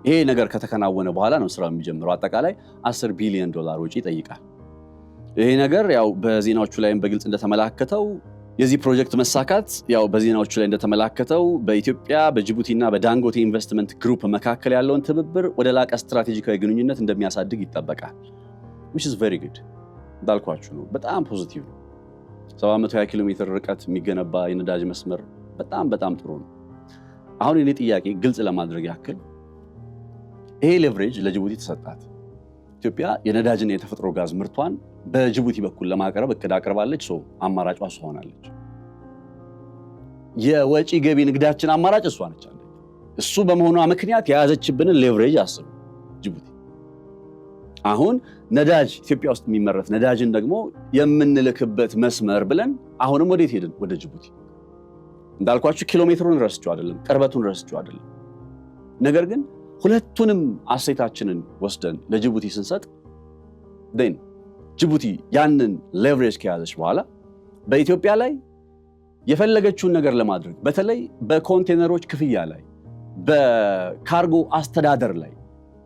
S1: ይሄ ነገር ከተከናወነ በኋላ ነው ስራው የሚጀምረው። አጠቃላይ $10 ቢሊዮን ወጪ ይጠይቃል። ይሄ ነገር ያው በዜናዎቹ ላይም በግልጽ እንደተመላከተው የዚህ ፕሮጀክት መሳካት ያው በዜናዎቹ ላይ እንደተመላከተው በኢትዮጵያ በጅቡቲና በዳንጎቴ ኢንቨስትመንት ግሩፕ መካከል ያለውን ትብብር ወደ ላቀ ስትራቴጂካዊ ግንኙነት እንደሚያሳድግ ይጠበቃል። which is very good እንዳልኳችሁ ነው። በጣም ፖዚቲቭ ነው። 720 ኪሎ ሜትር ርቀት የሚገነባ የነዳጅ መስመር በጣም ጥሩ ነው። አሁን የኔ ጥያቄ ግልጽ ለማድረግ ያክል ይሄ ሌቨሬጅ ለጅቡቲ ተሰጣት። ኢትዮጵያ የነዳጅና የተፈጥሮ ጋዝ ምርቷን በጅቡቲ በኩል ለማቅረብ እቅድ አቅርባለች። አማራጯ እሷ ሆናለች። የወጪ ገቢ ንግዳችን አማራጭ እሷ ነች። እሱ በመሆኗ ምክንያት የያዘችብንን ሌቨሬጅ አስቡ። ጅቡቲ አሁን ነዳጅ ኢትዮጵያ ውስጥ የሚመረት ነዳጅን ደግሞ የምንልክበት መስመር ብለን አሁንም ወዴት ሄድን? ወደ ጅቡቲ። እንዳልኳችሁ ኪሎ ሜትሩን ረስቼው አይደለም፣ ቅርበቱን ረስቼው አይደለም። ነገር ግን ሁለቱንም አሴታችንን ወስደን ለጅቡቲ ስንሰጥ ጅቡቲ ያንን ሌቨሬጅ ከያዘች በኋላ በኢትዮጵያ ላይ የፈለገችውን ነገር ለማድረግ በተለይ በኮንቴነሮች ክፍያ ላይ፣ በካርጎ አስተዳደር ላይ፣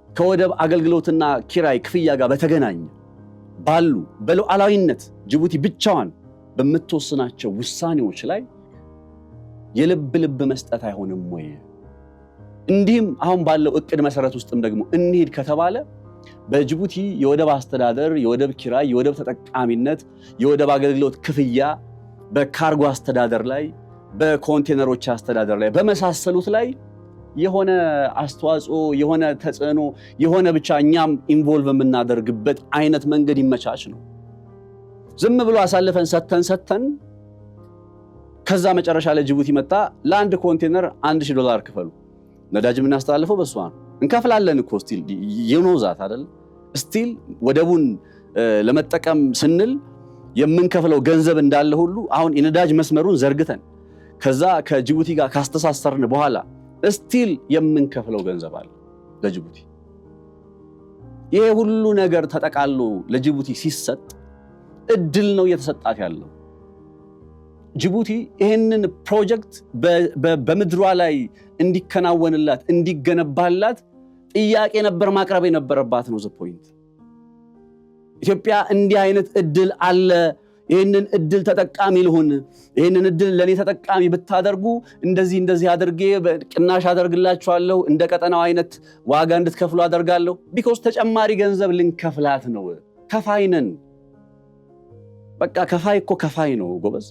S1: ከወደብ አገልግሎትና ኪራይ ክፍያ ጋር በተገናኘ ባሉ በሉዓላዊነት ጅቡቲ ብቻዋን በምትወስናቸው ውሳኔዎች ላይ የልብ መስጠት አይሆንም ወይ? እንዲህም አሁን ባለው እቅድ መሰረት ውስጥም ደግሞ እንሂድ ከተባለ በጅቡቲ የወደብ አስተዳደር፣ የወደብ ኪራይ፣ የወደብ ተጠቃሚነት፣ የወደብ አገልግሎት ክፍያ፣ በካርጎ አስተዳደር ላይ፣ በኮንቴነሮች አስተዳደር ላይ በመሳሰሉት ላይ የሆነ አስተዋጽኦ የሆነ ተጽዕኖ የሆነ ብቻ እኛም ኢንቮልቭ የምናደርግበት አይነት መንገድ ይመቻች ነው። ዝም ብሎ አሳልፈን ሰተን ከዛ መጨረሻ ላይ ጅቡቲ መጣ ለአንድ ኮንቴነር $1000 ክፈሉ። ነዳጅ የምናስተላልፈው በሷ ነው። እንከፍላለን እኮ ስቲል የኖዛት አይደል? ስቲል ወደቡን ለመጠቀም ስንል የምንከፍለው ገንዘብ እንዳለ ሁሉ አሁን የነዳጅ መስመሩን ዘርግተን ከዛ ከጅቡቲ ጋር ካስተሳሰርን በኋላ ስቲል የምንከፍለው ገንዘብ አለ ለጅቡቲ። ይሄ ሁሉ ነገር ተጠቃሎ ለጅቡቲ ሲሰጥ እድል ነው እየተሰጣት ያለው። ጅቡቲ ይሄንን ፕሮጀክት በምድሯ ላይ እንዲከናወንላት እንዲገነባላት ጥያቄ ነበር ማቅረብ የነበረባት ነው። ዘ ፖይንት ኢትዮጵያ እንዲህ አይነት እድል አለ፣ ይሄንን እድል ተጠቃሚ ልሁን፣ ይሄንን እድል ለኔ ተጠቃሚ ብታደርጉ እንደዚህ አድርጌ ቅናሽ አደርግላችኋለሁ፣ እንደ ቀጠናው አይነት ዋጋ እንድትከፍሉ አደርጋለሁ። ቢኮዝ ተጨማሪ ገንዘብ ልንከፍላት ነው። ከፋይ ነን። በቃ ከፋይ እኮ ከፋይ ነው ጎበዝ።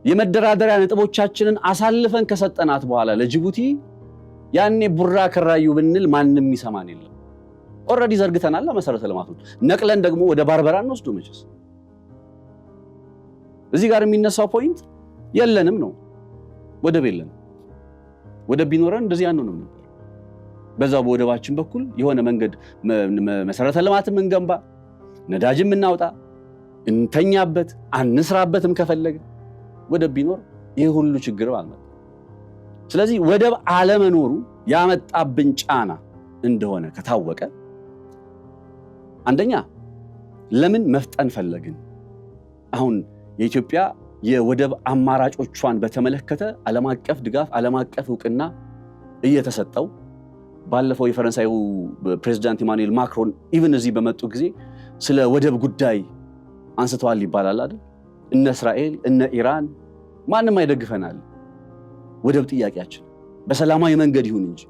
S1: የመደራደሪያ ነጥቦቻችንን አሳልፈን ከሰጠናት በኋላ ለጅቡቲ ያኔ ቡራ ከራዩ ብንል ማንም ይሰማን የለም። ኦልሬዲ ዘርግተናል መሰረተ ልማቱን ነቅለን ደግሞ ወደ ባርበራ እንወስዶ መቼስ እዚህ ጋር የሚነሳው ፖይንት የለንም ነው። ወደብ የለንም። ወደብ ቢኖረን እንደዚህ አንሆንም ነበር። በዛው በወደባችን በኩል የሆነ መንገድ መሰረተ ልማትም እንገንባ፣ ነዳጅም እናውጣ፣ እንተኛበት፣ አንስራበትም ከፈለገ ወደብ ቢኖር ይሄ ሁሉ ችግር አልመጣም። ስለዚህ ወደብ አለመኖሩ ያመጣብን ጫና እንደሆነ ከታወቀ አንደኛ ለምን መፍጠን ፈለግን? አሁን የኢትዮጵያ የወደብ አማራጮቿን በተመለከተ ዓለም አቀፍ ድጋፍ ዓለም አቀፍ ዕውቅና እየተሰጠው ባለፈው የፈረንሳዩ ፕሬዝዳንት ኢማኑኤል ማክሮን ኢቭን እዚህ በመጡ ጊዜ ስለ ወደብ ጉዳይ አንስተዋል ይባላል አይደል? እነ እስራኤል እነ ኢራን ማንም አይደግፈናል ወደብ ጥያቄያችን በሰላማዊ መንገድ ይሁን እንጂ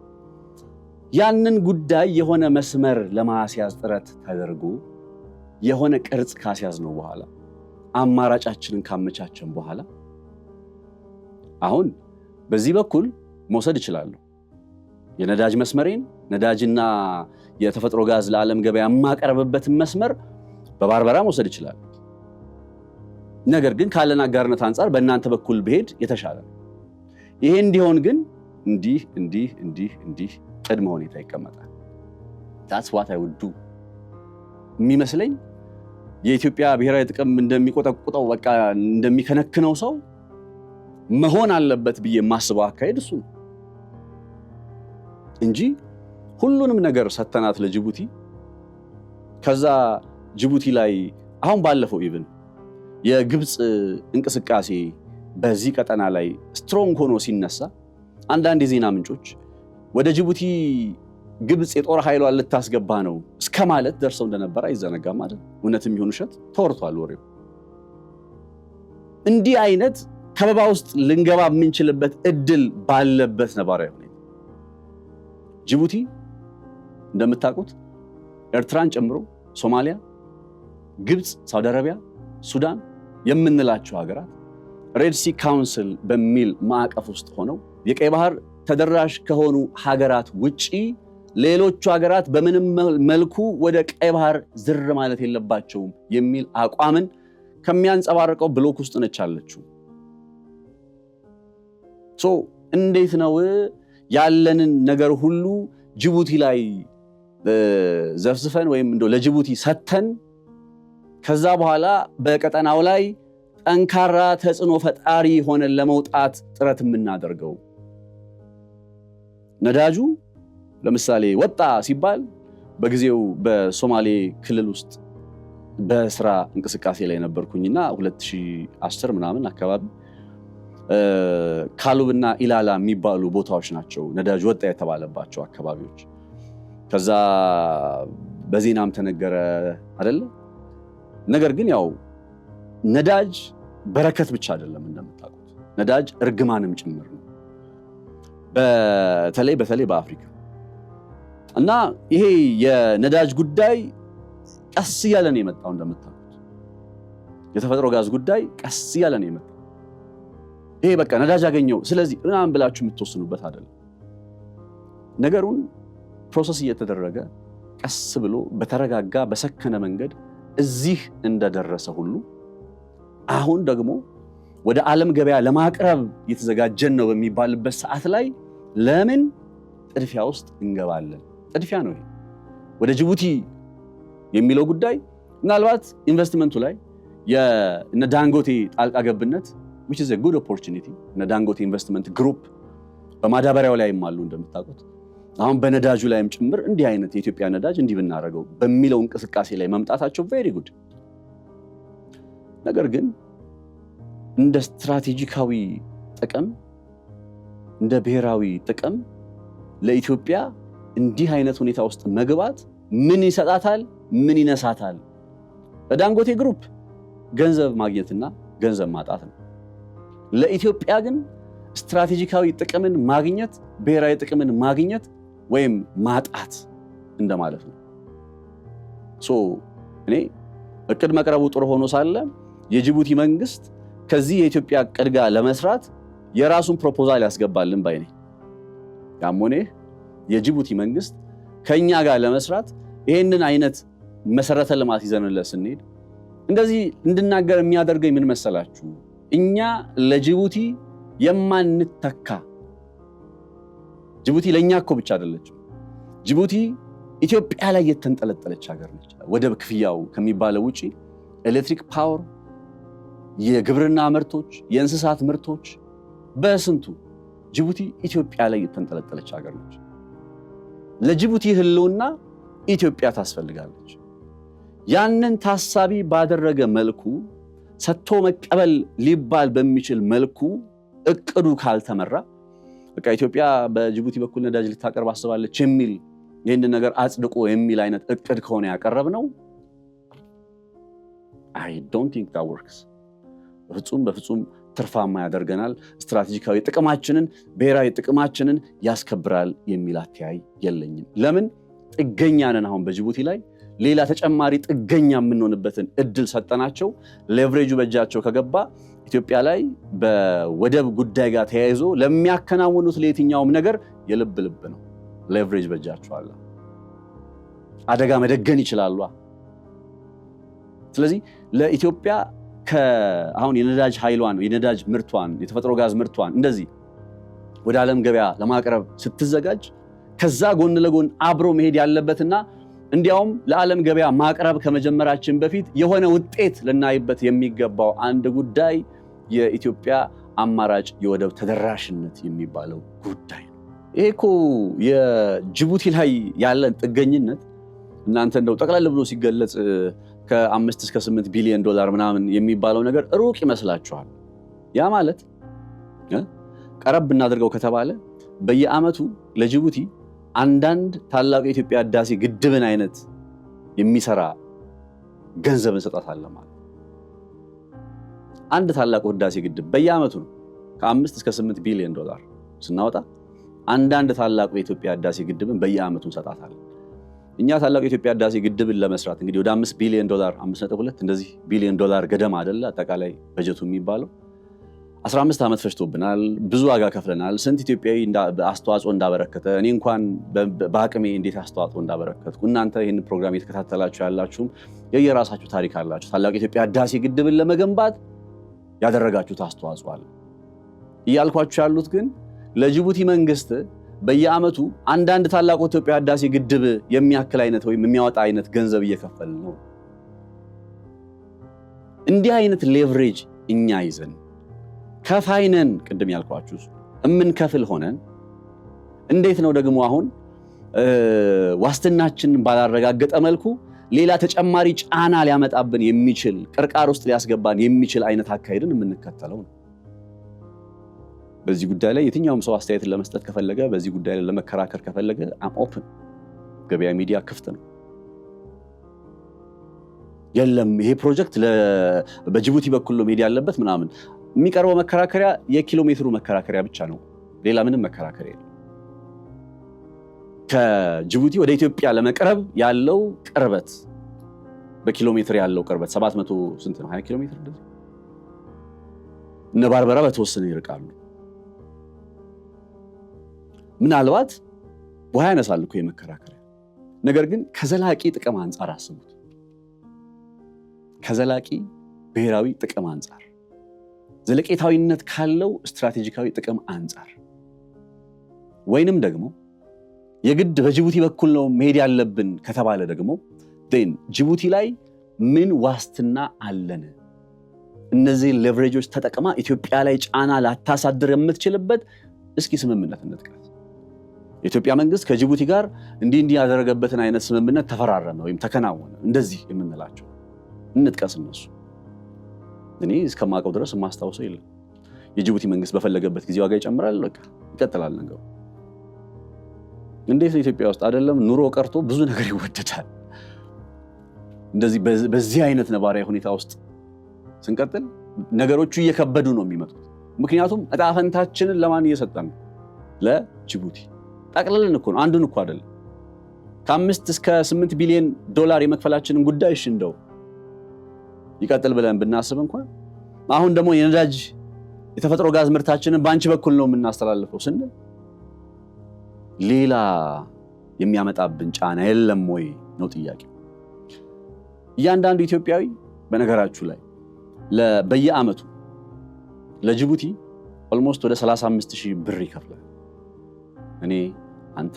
S1: ያንን ጉዳይ የሆነ መስመር ለማስያዝ ጥረት ተደርጎ የሆነ ቅርጽ ካስያዝ ነው በኋላ አማራጫችንን ካመቻቸን በኋላ አሁን በዚህ በኩል መውሰድ ይችላል የነዳጅ መስመሬን ነዳጅና የተፈጥሮ ጋዝ ለዓለም ገበያ ማቀርብበትን መስመር በባርበራ መውሰድ ይችላል። ነገር ግን ካለን አጋርነት አንፃር በእናንተ በኩል በሄድ የተሻለ ነው። ይሄ እንዲሆን ግን እንዲህ ቅድመ ሁኔታ ይቀመጣል። that's what I would do የሚመስለኝ የኢትዮጵያ ብሔራዊ ጥቅም እንደሚቆጠቁጠው በቃ እንደሚከነክነው ሰው መሆን አለበት ብዬ የማስበው አካሄድ እሱ ነው እንጂ ሁሉንም ነገር ሰተናት ለጅቡቲ ከዛ ጅቡቲ ላይ አሁን ባለፈው ኢቭን የግብጽ እንቅስቃሴ በዚህ ቀጠና ላይ ስትሮንግ ሆኖ ሲነሳ አንዳንድ የዜና ምንጮች ወደ ጅቡቲ ግብጽ የጦር ኃይሏን ልታስገባ ነው እስከ ማለት ደርሰው እንደነበር አይዘነጋም ማለት እውነትም ይሁን ውሸት ተወርቷል ወሬው። እንዲህ አይነት ከበባ ውስጥ ልንገባ የምንችልበት እድል ባለበት ነባራዊ ሁኔታ ጅቡቲ እንደምታውቁት ኤርትራን ጨምሮ ሶማሊያ፣ ግብጽ፣ ሳውዲ አረቢያ፣ ሱዳን የምንላቸው ሀገራት ሬድ ሲ ካውንስል በሚል ማዕቀፍ ውስጥ ሆነው የቀይ ባህር ተደራሽ ከሆኑ ሀገራት ውጪ ሌሎቹ ሀገራት በምንም መልኩ ወደ ቀይ ባህር ዝር ማለት የለባቸውም የሚል አቋምን ከሚያንጸባርቀው ብሎክ ውስጥ ነች አለችው። እንዴት ነው ያለንን ነገር ሁሉ ጅቡቲ ላይ ዘፍዝፈን ወይም እንደው ለጅቡቲ ሰተን ከዛ በኋላ በቀጠናው ላይ ጠንካራ ተጽዕኖ ፈጣሪ ሆነን ለመውጣት ጥረት የምናደርገው? ነዳጁ ለምሳሌ ወጣ ሲባል በጊዜው በሶማሌ ክልል ውስጥ በስራ እንቅስቃሴ ላይ ነበርኩኝና 2010 ምናምን አካባቢ ካሉብና ኢላላ የሚባሉ ቦታዎች ናቸው ነዳጅ ወጣ የተባለባቸው አካባቢዎች። ከዛ በዜናም ተነገረ አይደለ? ነገር ግን ያው ነዳጅ በረከት ብቻ አይደለም እንደምታውቁት፣ ነዳጅ እርግማንም ጭምር ነው በተለይ በአፍሪካ። እና ይሄ የነዳጅ ጉዳይ ቀስ እያለ ነው የመጣው እንደምታውቁት። የተፈጥሮ ጋዝ ጉዳይ ቀስ እያለ ነው የመጣው። ይሄ በቃ ነዳጅ አገኘው ስለዚህ ምናምን ብላችሁ የምትወስኑበት አይደለም። ነገሩን ፕሮሰስ እየተደረገ ቀስ ብሎ በተረጋጋ በሰከነ መንገድ እዚህ እንደደረሰ ሁሉ አሁን ደግሞ ወደ ዓለም ገበያ ለማቅረብ እየተዘጋጀን ነው በሚባልበት ሰዓት ላይ ለምን ጥድፊያ ውስጥ እንገባለን? ጥድፊያ ነው ይሄ። ወደ ጅቡቲ የሚለው ጉዳይ ምናልባት ኢንቨስትመንቱ ላይ የነ ዳንጎቴ ጣልቃ ገብነት which is a good opportunity እነ ዳንጎቴ ኢንቨስትመንት ግሩፕ በማዳበሪያው ላይም አሉ እንደምታውቁት። አሁን በነዳጁ ላይም ጭምር እንዲህ አይነት የኢትዮጵያ ነዳጅ እንዲህ ብናረገው በሚለው እንቅስቃሴ ላይ መምጣታቸው very good። ነገር ግን እንደ ስትራቴጂካዊ ጥቅም እንደ ብሔራዊ ጥቅም ለኢትዮጵያ እንዲህ አይነት ሁኔታ ውስጥ መግባት ምን ይሰጣታል? ምን ይነሳታል? ለዳንጎቴ ግሩፕ ገንዘብ ማግኘትና ገንዘብ ማጣት ነው። ለኢትዮጵያ ግን ስትራቴጂካዊ ጥቅምን ማግኘት፣ ብሔራዊ ጥቅምን ማግኘት ወይም ማጣት እንደማለት ነው። እኔ እቅድ መቅረቡ ጥሩ ሆኖ ሳለ የጅቡቲ መንግስት ከዚህ የኢትዮጵያ እቅድ ጋር ለመስራት የራሱን ፕሮፖዛል ያስገባልን ባይ ነኝ። ያም ሆነ የጅቡቲ መንግስት ከኛ ጋር ለመስራት ይሄንን አይነት መሰረተ ልማት ይዘንለት ስንሄድ እንደዚህ እንድናገር የሚያደርገኝ ምን መሰላችሁ? እኛ ለጅቡቲ የማንተካ ጅቡቲ ለኛ እኮ ብቻ አይደለችም። ጅቡቲ ኢትዮጵያ ላይ የተንጠለጠለች ሀገር ነች። ወደብ ክፍያው ከሚባለው ውጪ ኤሌክትሪክ ፓወር፣ የግብርና ምርቶች፣ የእንስሳት ምርቶች በስንቱ ጅቡቲ ኢትዮጵያ ላይ የተንጠለጠለች ሀገር ነች። ለጅቡቲ ህልውና ኢትዮጵያ ታስፈልጋለች። ያንን ታሳቢ ባደረገ መልኩ ሰጥቶ መቀበል ሊባል በሚችል መልኩ እቅዱ ካልተመራ በቃ ኢትዮጵያ በጅቡቲ በኩል ነዳጅ ልታቀርብ አስባለች የሚል ይህንን ነገር አጽድቆ የሚል አይነት እቅድ ከሆነ ያቀረብነው I don't think that works። በፍጹም ትርፋማ ያደርገናል፣ ስትራቴጂካዊ ጥቅማችንን ብሔራዊ ጥቅማችንን ያስከብራል የሚል አተያይ የለኝም። ለምን ጥገኛ ነን። አሁን በጅቡቲ ላይ ሌላ ተጨማሪ ጥገኛ የምንሆንበትን እድል ሰጠናቸው። ሌቨሬጁ በእጃቸው ከገባ ኢትዮጵያ ላይ በወደብ ጉዳይ ጋር ተያይዞ ለሚያከናውኑት ለየትኛውም ነገር የልብ ነው። ሌቨሬጅ በእጃቸው አለ። አደጋ መደገን ይችላሉ። ስለዚህ ለኢትዮጵያ አሁን የነዳጅ ኃይሏን የነዳጅ ምርቷን የተፈጥሮ ጋዝ ምርቷን እንደዚህ ወደ ዓለም ገበያ ለማቅረብ ስትዘጋጅ ከዛ ጎን ለጎን አብሮ መሄድ ያለበትና እንዲያውም ለዓለም ገበያ ማቅረብ ከመጀመራችን በፊት የሆነ ውጤት ልናይበት የሚገባው አንድ ጉዳይ የኢትዮጵያ አማራጭ የወደብ ተደራሽነት የሚባለው ጉዳይ ነው። ይሄ እኮ የጅቡቲ ላይ ያለን ጥገኝነት እናንተ እንደው ጠቅላላ ብሎ ሲገለጽ ከ5 እስከ 8 ቢሊዮን ዶላር ምናምን የሚባለው ነገር ሩቅ ይመስላችኋል? ያ ማለት ቀረብ እናድርገው ከተባለ በየዓመቱ ለጅቡቲ አንዳንድ ታላቁ የኢትዮጵያ ህዳሴ ግድብን አይነት የሚሰራ ገንዘብ እንሰጣታለን ማለት። አንድ ታላቁ ህዳሴ ግድብ በየዓመቱ ነው ከ5 እስከ 8 ቢሊዮን ዶላር ስናወጣ አንዳንድ ታላቁ የኢትዮጵያ ህዳሴ ግድብን በየዓመቱ እንሰጣታለን። እኛ ታላቁ የኢትዮጵያ ህዳሴ ግድብን ለመስራት እንግዲህ ወደ 5 ቢሊዮን ዶላር 5.2 እንደዚህ ቢሊዮን ዶላር ገደማ አይደለ አጠቃላይ በጀቱ የሚባለው 15 ዓመት ፈጅቶብናል። ብዙ ዋጋ ከፍለናል። ስንት ኢትዮጵያዊ አስተዋጽኦ እንዳበረከተ እኔ እንኳን በአቅሜ እንዴት አስተዋጽኦ እንዳበረከትኩ እናንተ ይህን ፕሮግራም እየተከታተላችሁ ያላችሁም የየራሳችሁ ታሪክ አላችሁ። ታላቁ የኢትዮጵያ ህዳሴ ግድብን ለመገንባት ያደረጋችሁት አስተዋጽኦ አለ። እያልኳችሁ ያሉት ግን ለጅቡቲ መንግስት በየዓመቱ አንዳንድ ታላቁ የኢትዮጵያ ህዳሴ ግድብ የሚያክል አይነት ወይም የሚያወጣ አይነት ገንዘብ እየከፈልን ነው። እንዲህ አይነት ሌቨሬጅ እኛ ይዘን ከፋይነን ቅድም ያልኳችሁ እምንከፍል ሆነን እንዴት ነው ደግሞ አሁን ዋስትናችን ባላረጋገጠ መልኩ ሌላ ተጨማሪ ጫና ሊያመጣብን የሚችል ቅርቃር ውስጥ ሊያስገባን የሚችል አይነት አካሄድን የምንከተለው ነው? በዚህ ጉዳይ ላይ የትኛውም ሰው አስተያየትን ለመስጠት ከፈለገ በዚህ ጉዳይ ላይ ለመከራከር ከፈለገ አም ኦፕን። ገበያ ሚዲያ ክፍት ነው። የለም ይሄ ፕሮጀክት በጅቡቲ በኩል ነው መሄድ ያለበት ምናምን የሚቀርበው መከራከሪያ የኪሎ ሜትሩ መከራከሪያ ብቻ ነው። ሌላ ምንም መከራከሪያ የለም። ከጅቡቲ ወደ ኢትዮጵያ ለመቅረብ ያለው ቅርበት በኪሎ ሜትር ያለው ቅርበት 700 ስንት ነው? 20 ኪሎ ሜትር እንደዚህ እነ ባርበራ በተወሰነ ይርቃሉ። ምናልባት ውሃ ያነሳል እኮ የመከራከሪያ ነገር ግን ከዘላቂ ጥቅም አንጻር አስቡት። ከዘላቂ ብሔራዊ ጥቅም አንጻር ዘለቄታዊነት ካለው ስትራቴጂካዊ ጥቅም አንጻር ወይንም ደግሞ የግድ በጅቡቲ በኩል ነው መሄድ ያለብን ከተባለ ደግሞ ጅቡቲ ላይ ምን ዋስትና አለን? እነዚህ ሌቨሬጆች ተጠቅማ ኢትዮጵያ ላይ ጫና ላታሳድር የምትችልበት እስኪ ስምምነት እንጥቀስ። የኢትዮጵያ መንግስት ከጅቡቲ ጋር እንዲህ ያደረገበትን አይነት ስምምነት ተፈራረመ ወይም ተከናወነ እንደዚህ የምንላቸው እንጥቀስ። እነሱ እኔ እስከማውቀው ድረስ የማስታውሰው የለም። የጅቡቲ መንግስት በፈለገበት ጊዜ ዋጋ ይጨምራል፣ በቃ ይቀጥላል ነገሩ። እንዴት ነው ኢትዮጵያ ውስጥ አይደለም ኑሮ ቀርቶ ብዙ ነገር ይወደዳል። እንደዚህ በዚህ አይነት ነባራዊ ሁኔታ ውስጥ ስንቀጥል ነገሮቹ እየከበዱ ነው የሚመጡት። ምክንያቱም እጣ ፈንታችንን ለማን እየሰጠን ነው? ለጅቡቲ። ጠቅልልን እኮ ነው፣ አንዱን እኮ አይደለም። ከ5 እስከ 8 ቢሊዮን ዶላር የመክፈላችንን ጉዳይ እሺ እንደው ይቀጥል ብለን ብናስብ እንኳን አሁን ደግሞ የነዳጅ የተፈጥሮ ጋዝ ምርታችንን በአንቺ በኩል ነው የምናስተላልፈው ስንል ሌላ የሚያመጣብን ጫና የለም ወይ ነው ጥያቄው። እያንዳንዱ ኢትዮጵያዊ በነገራችሁ ላይ በየዓመቱ ለጅቡቲ ኦልሞስት ወደ 35,000 ብር ይከፍላል። እኔ፣ አንተ፣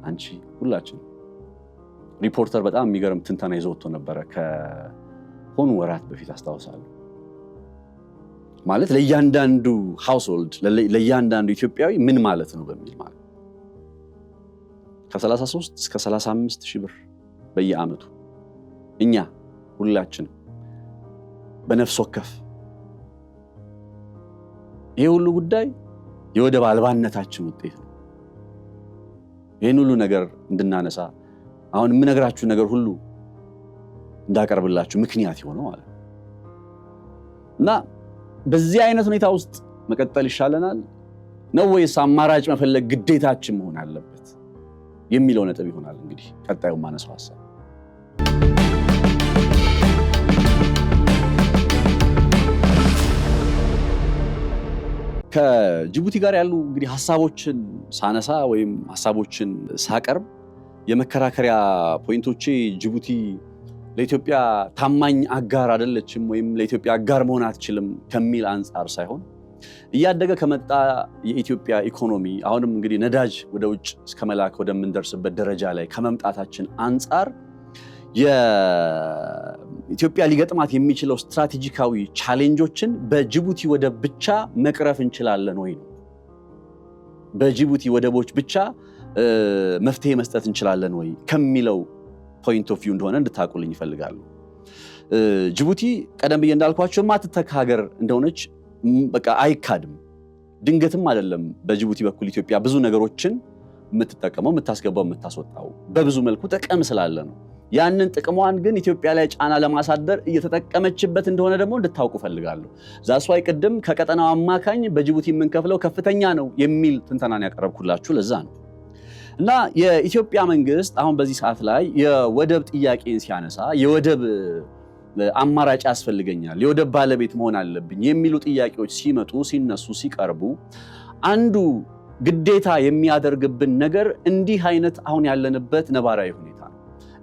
S1: አንቺ ሁላችን። ሪፖርተር በጣም የሚገርም ትንተና ይዞ ወጥቶ ነበረ ከሆኑ ወራት በፊት አስታውሳለሁ። ማለት ለእያንዳንዱ ሃውስሆልድ ለእያንዳንዱ ኢትዮጵያዊ ምን ማለት ነው በሚል ማለት ከ33 እስከ 35,000 ብር በየዓመቱ እኛ ሁላችን በነፍስ ወከፍ። ይሄ ሁሉ ጉዳይ የወደብ አልባነታችን ውጤት ነው። ይህን ሁሉ ነገር እንድናነሳ አሁን የምነግራችሁ ነገር ሁሉ እንዳቀርብላችሁ ምክንያት የሆነው ማለት ነው። እና በዚህ አይነት ሁኔታ ውስጥ መቀጠል ይሻለናል ነው ወይስ አማራጭ መፈለግ ግዴታችን መሆን አለበት የሚለው ነጥብ ይሆናል እንግዲህ ቀጣዩ ማነሳው ሐሳብ። ከጅቡቲ ጋር ያሉ እንግዲህ ሐሳቦችን ሳነሳ ወይም ሐሳቦችን ሳቀርብ የመከራከሪያ ፖይንቶቼ ጅቡቲ ለኢትዮጵያ ታማኝ አጋር አይደለችም ወይም ለኢትዮጵያ አጋር መሆን አትችልም ከሚል አንጻር ሳይሆን እያደገ ከመጣ የኢትዮጵያ ኢኮኖሚ አሁንም እንግዲህ ነዳጅ ወደ ውጭ እስከ መላክ ወደምንደርስበት ደረጃ ላይ ከመምጣታችን አንጻር የኢትዮጵያ ሊገጥማት የሚችለው ስትራቴጂካዊ ቻሌንጆችን በጅቡቲ ወደብ ብቻ መቅረፍ እንችላለን ወይ ነው። በጅቡቲ ወደቦች ብቻ መፍትሄ መስጠት እንችላለን ወይ ከሚለው ፖይንት ኦፍ ቪው እንደሆነ እንድታቁልኝ ይፈልጋሉ። ጅቡቲ ቀደም ብዬ እንዳልኳቸው ማትተካ ሀገር እንደሆነች በቃ አይካድም። ድንገትም አይደለም በጅቡቲ በኩል ኢትዮጵያ ብዙ ነገሮችን የምትጠቀመው፣ የምታስገባው፣ የምታስወጣው በብዙ መልኩ ጥቅም ስላለ ነው። ያንን ጥቅሟን ግን ኢትዮጵያ ላይ ጫና ለማሳደር እየተጠቀመችበት እንደሆነ ደግሞ እንድታውቁ ፈልጋለሁ። ዛስዋይ ቅድም ከቀጠናው አማካኝ በጅቡቲ የምንከፍለው ከፍተኛ ነው የሚል ትንተናን ያቀረብኩላችሁ ለዛ ነው። እና የኢትዮጵያ መንግስት አሁን በዚህ ሰዓት ላይ የወደብ ጥያቄን ሲያነሳ የወደብ አማራጭ ያስፈልገኛል፣ የወደብ ባለቤት መሆን አለብኝ የሚሉ ጥያቄዎች ሲመጡ፣ ሲነሱ፣ ሲቀርቡ አንዱ ግዴታ የሚያደርግብን ነገር እንዲህ አይነት አሁን ያለንበት ነባራዊ ሁኔታ ነው።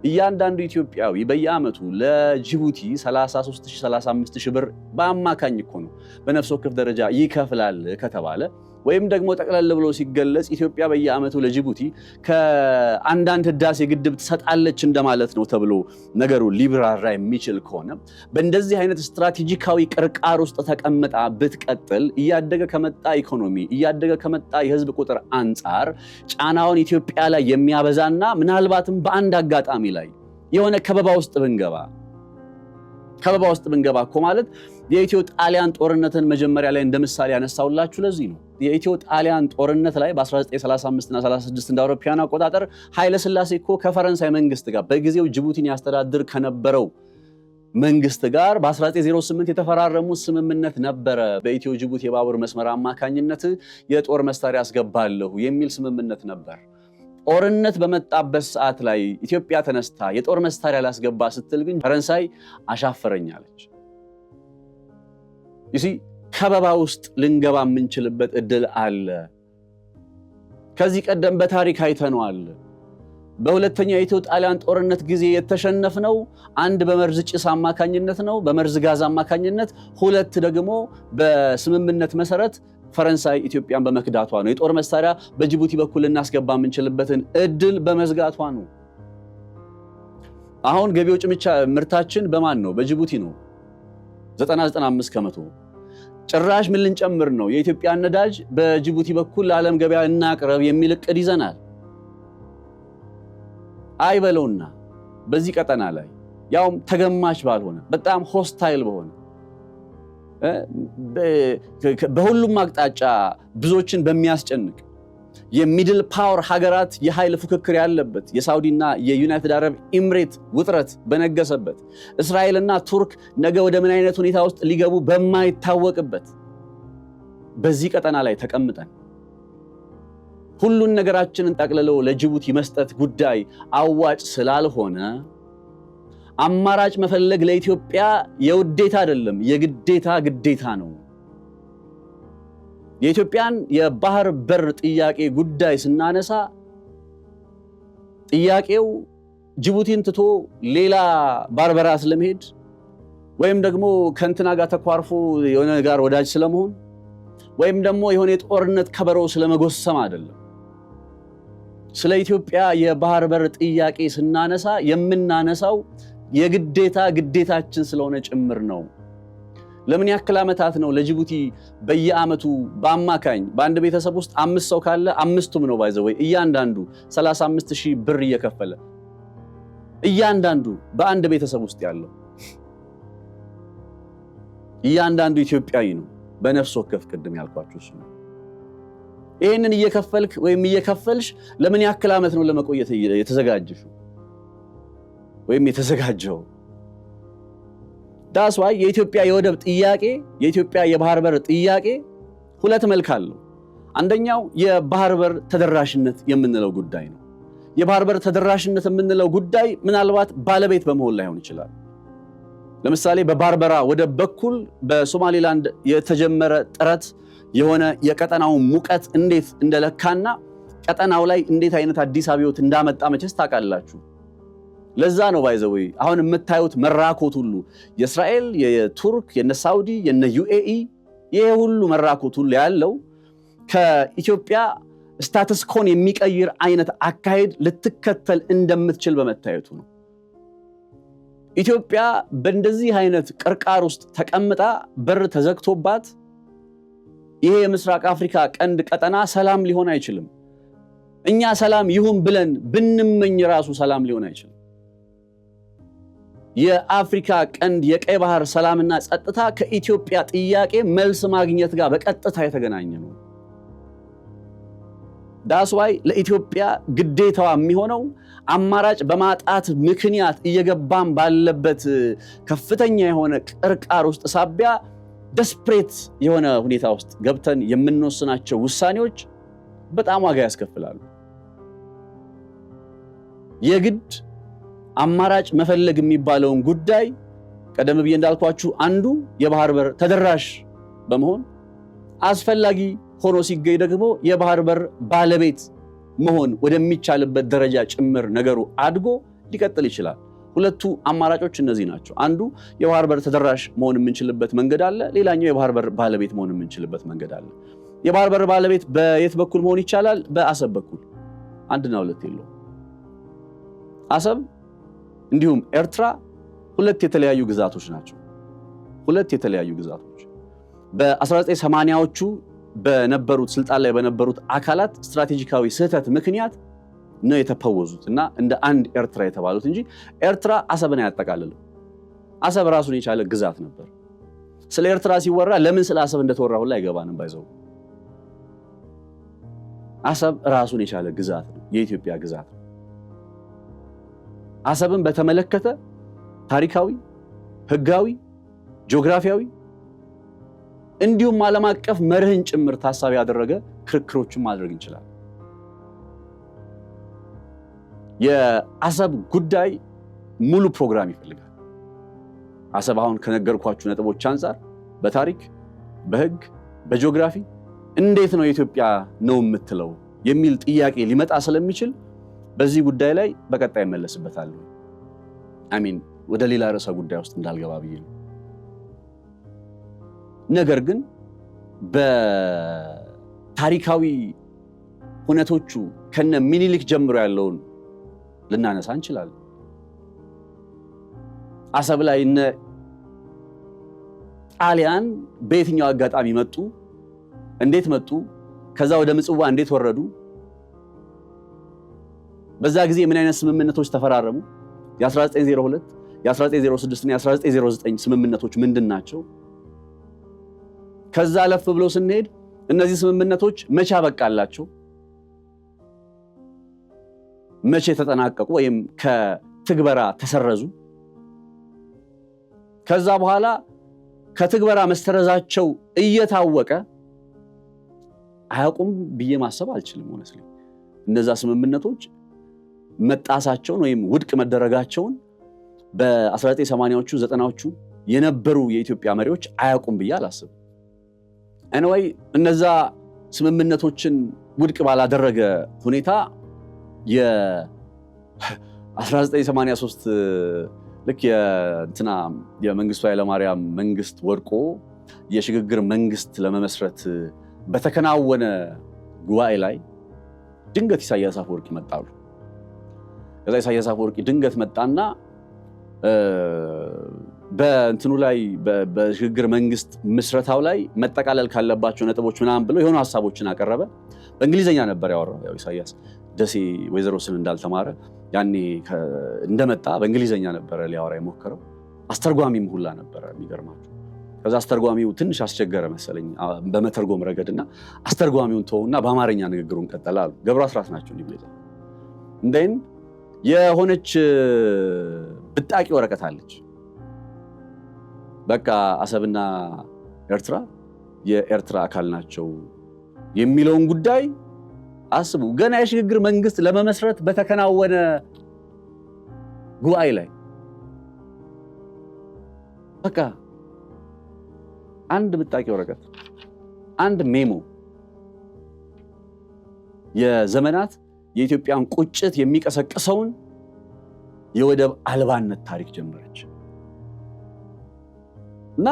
S1: እያንዳንዱ ኢትዮጵያዊ በየዓመቱ ለጅቡቲ 33,000 35,000 ብር በአማካኝ እኮ ነው በነፍስ ወከፍ ደረጃ ይከፍላል ከተባለ ወይም ደግሞ ጠቅለል ብሎ ሲገለጽ ኢትዮጵያ በየዓመቱ ለጅቡቲ ከአንዳንድ ህዳሴ ግድብ ትሰጣለች እንደማለት ነው ተብሎ ነገሩ ሊብራራ የሚችል ከሆነ በእንደዚህ አይነት ስትራቴጂካዊ ቅርቃር ውስጥ ተቀምጣ ብትቀጥል እያደገ ከመጣ ኢኮኖሚ እያደገ ከመጣ የህዝብ ቁጥር አንጻር ጫናውን ኢትዮጵያ ላይ የሚያበዛና ምናልባትም በአንድ አጋጣሚ ላይ የሆነ ከበባ ውስጥ ብንገባ እኮ ማለት የኢትዮ ጣሊያን ጦርነትን መጀመሪያ ላይ እንደምሳሌ ያነሳውላችሁ ለዚህ ነው። የኢትዮ ጣሊያን ጦርነት ላይ በ1935 እና 36 እንደ አውሮፓውያን አቆጣጠር ኃይለ ሥላሴ እኮ ከፈረንሳይ መንግስት ጋር በጊዜው ጅቡቲን ያስተዳድር ከነበረው መንግስት ጋር በ1908 የተፈራረሙት ስምምነት ነበረ። በኢትዮ ጅቡቲ የባቡር መስመር አማካኝነት የጦር መሳሪያ አስገባለሁ የሚል ስምምነት ነበር። ጦርነት በመጣበት ሰዓት ላይ ኢትዮጵያ ተነስታ የጦር መሳሪያ ላስገባ ስትል ግን ፈረንሳይ አሻፈረኛለች። ከበባ ውስጥ ልንገባ የምንችልበት እድል አለ። ከዚህ ቀደም በታሪክ አይተነዋል። በሁለተኛው የኢትዮ ጣሊያን ጦርነት ጊዜ የተሸነፍነው አንድ በመርዝ ጭስ አማካኝነት ነው፣ በመርዝ ጋዝ አማካኝነት፣ ሁለት ደግሞ በስምምነት መሰረት ፈረንሳይ ኢትዮጵያን በመክዳቷ ነው። የጦር መሳሪያ በጅቡቲ በኩል እናስገባ የምንችልበትን እድል በመዝጋቷ ነው። አሁን ገቢ ወጪ ምርታችን በማን ነው? በጅቡቲ ነው። 90-95 ከመቶ። ጭራሽ ምን ልንጨምር ነው? የኢትዮጵያን ነዳጅ በጅቡቲ በኩል ለዓለም ገበያ እናቅርብ የሚል እቅድ ይዘናል። አይበለውና በዚህ ቀጠና ላይ ያውም ተገማች ባልሆነ በጣም ሆስታይል በሆነ በሁሉም አቅጣጫ ብዙዎችን በሚያስጨንቅ የሚድል ፓወር ሀገራት የኃይል ፉክክር ያለበት የሳውዲና የዩናይትድ አረብ ኤምሬት ውጥረት በነገሰበት እስራኤልና ቱርክ ነገ ወደ ምን አይነት ሁኔታ ውስጥ ሊገቡ በማይታወቅበት በዚህ ቀጠና ላይ ተቀምጠን ሁሉን ነገራችንን ጠቅልለው ለጅቡቲ መስጠት ጉዳይ አዋጭ ስላልሆነ አማራጭ መፈለግ ለኢትዮጵያ የውዴታ አይደለም፣ የግዴታ ግዴታ ነው። የኢትዮጵያን የባህር በር ጥያቄ ጉዳይ ስናነሳ ጥያቄው ጅቡቲን ትቶ ሌላ ባርበራ ስለመሄድ ወይም ደግሞ ከንትና ጋር ተኳርፎ የሆነ ጋር ወዳጅ ስለመሆን ወይም ደግሞ የሆነ የጦርነት ከበሮ ስለመጎሰም አይደለም። ስለ ኢትዮጵያ የባህር በር ጥያቄ ስናነሳ የምናነሳው የግዴታ ግዴታችን ስለሆነ ጭምር ነው። ለምን ያክል ዓመታት ነው ለጅቡቲ በየዓመቱ በአማካኝ በአንድ ቤተሰብ ውስጥ 5 ሰው ካለ 5ቱም ነው ባይዘው እያንዳንዱ 35,000 ብር እየከፈለ እያንዳንዱ በአንድ ቤተሰብ ውስጥ ያለው እያንዳንዱ ኢትዮጵያዊ ነው በነፍስ ወከፍ ቅድም ያልኳችሁ እሱ ነው። ይሄንን እየከፈልክ ወይም እየከፈልሽ ለምን ያክል ዓመት ነው ለመቆየት የተዘጋጀሽው ወይም የተዘጋጀው? ዳስ ዋይ የኢትዮጵያ የወደብ ጥያቄ የኢትዮጵያ የባህር በር ጥያቄ ሁለት መልክ አለው። አንደኛው የባህር በር ተደራሽነት የምንለው ጉዳይ ነው። የባህር በር ተደራሽነት የምንለው ጉዳይ ምናልባት ባለቤት በመሆን ላይሆን ይችላል። ለምሳሌ በባርበራ ወደብ በኩል በሶማሊላንድ የተጀመረ ጥረት የሆነ የቀጠናው ሙቀት እንዴት እንደለካና ቀጠናው ላይ እንዴት አይነት አዲስ አብዮት እንዳመጣ መቼስ ታውቃላችሁ። ለዛ ነው ባይዘው አሁን የምታዩት መራኮት ሁሉ የእስራኤል፣ የቱርክ፣ የነሳውዲ፣ የነዩኤኢ ይሄ ሁሉ መራኮት ሁሉ ያለው ከኢትዮጵያ ስታተስ ኮን የሚቀይር አይነት አካሄድ ልትከተል እንደምትችል በመታየቱ ነው። ኢትዮጵያ በእንደዚህ አይነት ቅርቃር ውስጥ ተቀምጣ በር ተዘግቶባት ይሄ የምስራቅ አፍሪካ ቀንድ ቀጠና ሰላም ሊሆን አይችልም። እኛ ሰላም ይሁን ብለን ብንመኝ ራሱ ሰላም ሊሆን አይችልም። የአፍሪካ ቀንድ የቀይ ባህር ሰላምና ጸጥታ ከኢትዮጵያ ጥያቄ መልስ ማግኘት ጋር በቀጥታ የተገናኘ ነው። ዳስ ዋይ ለኢትዮጵያ ግዴታዋ የሚሆነው አማራጭ በማጣት ምክንያት እየገባን ባለበት ከፍተኛ የሆነ ቅርቃር ውስጥ ሳቢያ ደስፕሬት የሆነ ሁኔታ ውስጥ ገብተን የምንወስናቸው ውሳኔዎች በጣም ዋጋ ያስከፍላሉ። የግድ አማራጭ መፈለግ የሚባለውን ጉዳይ ቀደም ብዬ እንዳልኳችሁ አንዱ የባህር በር ተደራሽ በመሆን አስፈላጊ ሆኖ ሲገኝ ደግሞ የባህር በር ባለቤት መሆን ወደሚቻልበት ደረጃ ጭምር ነገሩ አድጎ ሊቀጥል ይችላል። ሁለቱ አማራጮች እነዚህ ናቸው። አንዱ የባህር በር ተደራሽ መሆን የምንችልበት መንገድ አለ። ሌላኛው የባህር በር ባለቤት መሆን የምንችልበት መንገድ አለ። የባህር በር ባለቤት በየት በኩል መሆን ይቻላል? በአሰብ በኩል። አንድና ሁለት የለውም። አሰብ እንዲሁም ኤርትራ ሁለት የተለያዩ ግዛቶች ናቸው። ሁለት የተለያዩ ግዛቶች በ1980ዎቹ በነበሩት ስልጣን ላይ በነበሩት አካላት ስትራቴጂካዊ ስህተት ምክንያት ነው የተፈወዙት እና እንደ አንድ ኤርትራ የተባሉት እንጂ ኤርትራ አሰብን አያጠቃልልም። አሰብ ራሱን የቻለ ግዛት ነበር። ስለ ኤርትራ ሲወራ ለምን ስለ አሰብ እንደተወራ ሁሉ አይገባንም። ባይዘው አሰብ ራሱን የቻለ ግዛት ነው፣ የኢትዮጵያ ግዛት ነው። አሰብን በተመለከተ ታሪካዊ፣ ህጋዊ፣ ጂኦግራፊያዊ እንዲሁም ዓለም አቀፍ መርህን ጭምር ታሳቢ ያደረገ ክርክሮችን ማድረግ እንችላለን። የአሰብ ጉዳይ ሙሉ ፕሮግራም ይፈልጋል። አሰብ አሁን ከነገርኳችሁ ነጥቦች አንፃር በታሪክ በህግ በጂኦግራፊ እንዴት ነው ኢትዮጵያ ነው የምትለው የሚል ጥያቄ ሊመጣ ስለሚችል በዚህ ጉዳይ ላይ በቀጣይ እመለስበታለሁ። አሚን ወደ ሌላ ርዕሰ ጉዳይ ውስጥ እንዳልገባ ብዬ ነው። ነገር ግን በታሪካዊ ሁነቶቹ ከነ ሚኒሊክ ጀምሮ ያለውን ልናነሳ እንችላለን። አሰብ ላይ እነ ጣሊያን በየትኛው አጋጣሚ መጡ? እንዴት መጡ? ከዛ ወደ ምጽዋ እንዴት ወረዱ? በዛ ጊዜ ምን አይነት ስምምነቶች ተፈራረሙ? የ1902 የ1906 እና የ1909 ስምምነቶች ምንድናቸው? ከዛ አለፍ ብሎ ስንሄድ እነዚህ ስምምነቶች መቼ አበቃላቸው? መቼ ተጠናቀቁ ወይም ከትግበራ ተሰረዙ? ከዛ በኋላ ከትግበራ መስተረዛቸው እየታወቀ አያውቁም ብዬ ማሰብ አልችልም። ሆነስሊ እነዛ ስምምነቶች መጣሳቸውን ወይም ውድቅ መደረጋቸውን በ1980ዎቹ 90ዎቹ የነበሩ የኢትዮጵያ መሪዎች አያውቁም ብዬ አላስብም። anyway እነዛ ስምምነቶችን ውድቅ ባላደረገ ሁኔታ የ1983 ልክ የመንግስቱ ኃይለማርያም መንግስት ወድቆ የሽግግር መንግስት ለመመስረት በተከናወነ ጉባኤ ላይ ድንገት ኢሳያስ አፈወርቂ መጣሉ። ከዛ ኢሳያስ አፈወርቂ ድንገት መጣና በእንትኑ ላይ በሽግግር መንግስት ምስረታው ላይ መጠቃለል ካለባቸው ነጥቦች ምናምን ብሎ የሆኑ ሐሳቦችን አቀረበ። በእንግሊዘኛ ነበር ያወራው። ያው ኢሳያስ ደሴ ወይዘሮ ስን እንዳልተማረ ያኔ እንደመጣ በእንግሊዘኛ ነበር ሊያወራ የሞከረው። አስተርጓሚም ሁላ ነበር የሚገርማችሁ። ከዛ አስተርጓሚው ትንሽ አስቸገረ መሰለኝ በመተርጎም ረገድና አስተርጓሚውን ተውና በአማርኛ ንግግሩን ቀጠለ አሉ። ገብሩ አስራት ናቸው እንዲብለዛ እንደን የሆነች ብጣቂ ወረቀት አለች። በቃ አሰብና ኤርትራ የኤርትራ አካል ናቸው የሚለውን ጉዳይ አስቡ። ገና የሽግግር መንግስት ለመመስረት በተከናወነ ጉባኤ ላይ በቃ አንድ ብጣቂ ወረቀት፣ አንድ ሜሞ የዘመናት የኢትዮጵያን ቁጭት የሚቀሰቅሰውን የወደብ አልባነት ታሪክ ጀመረች እና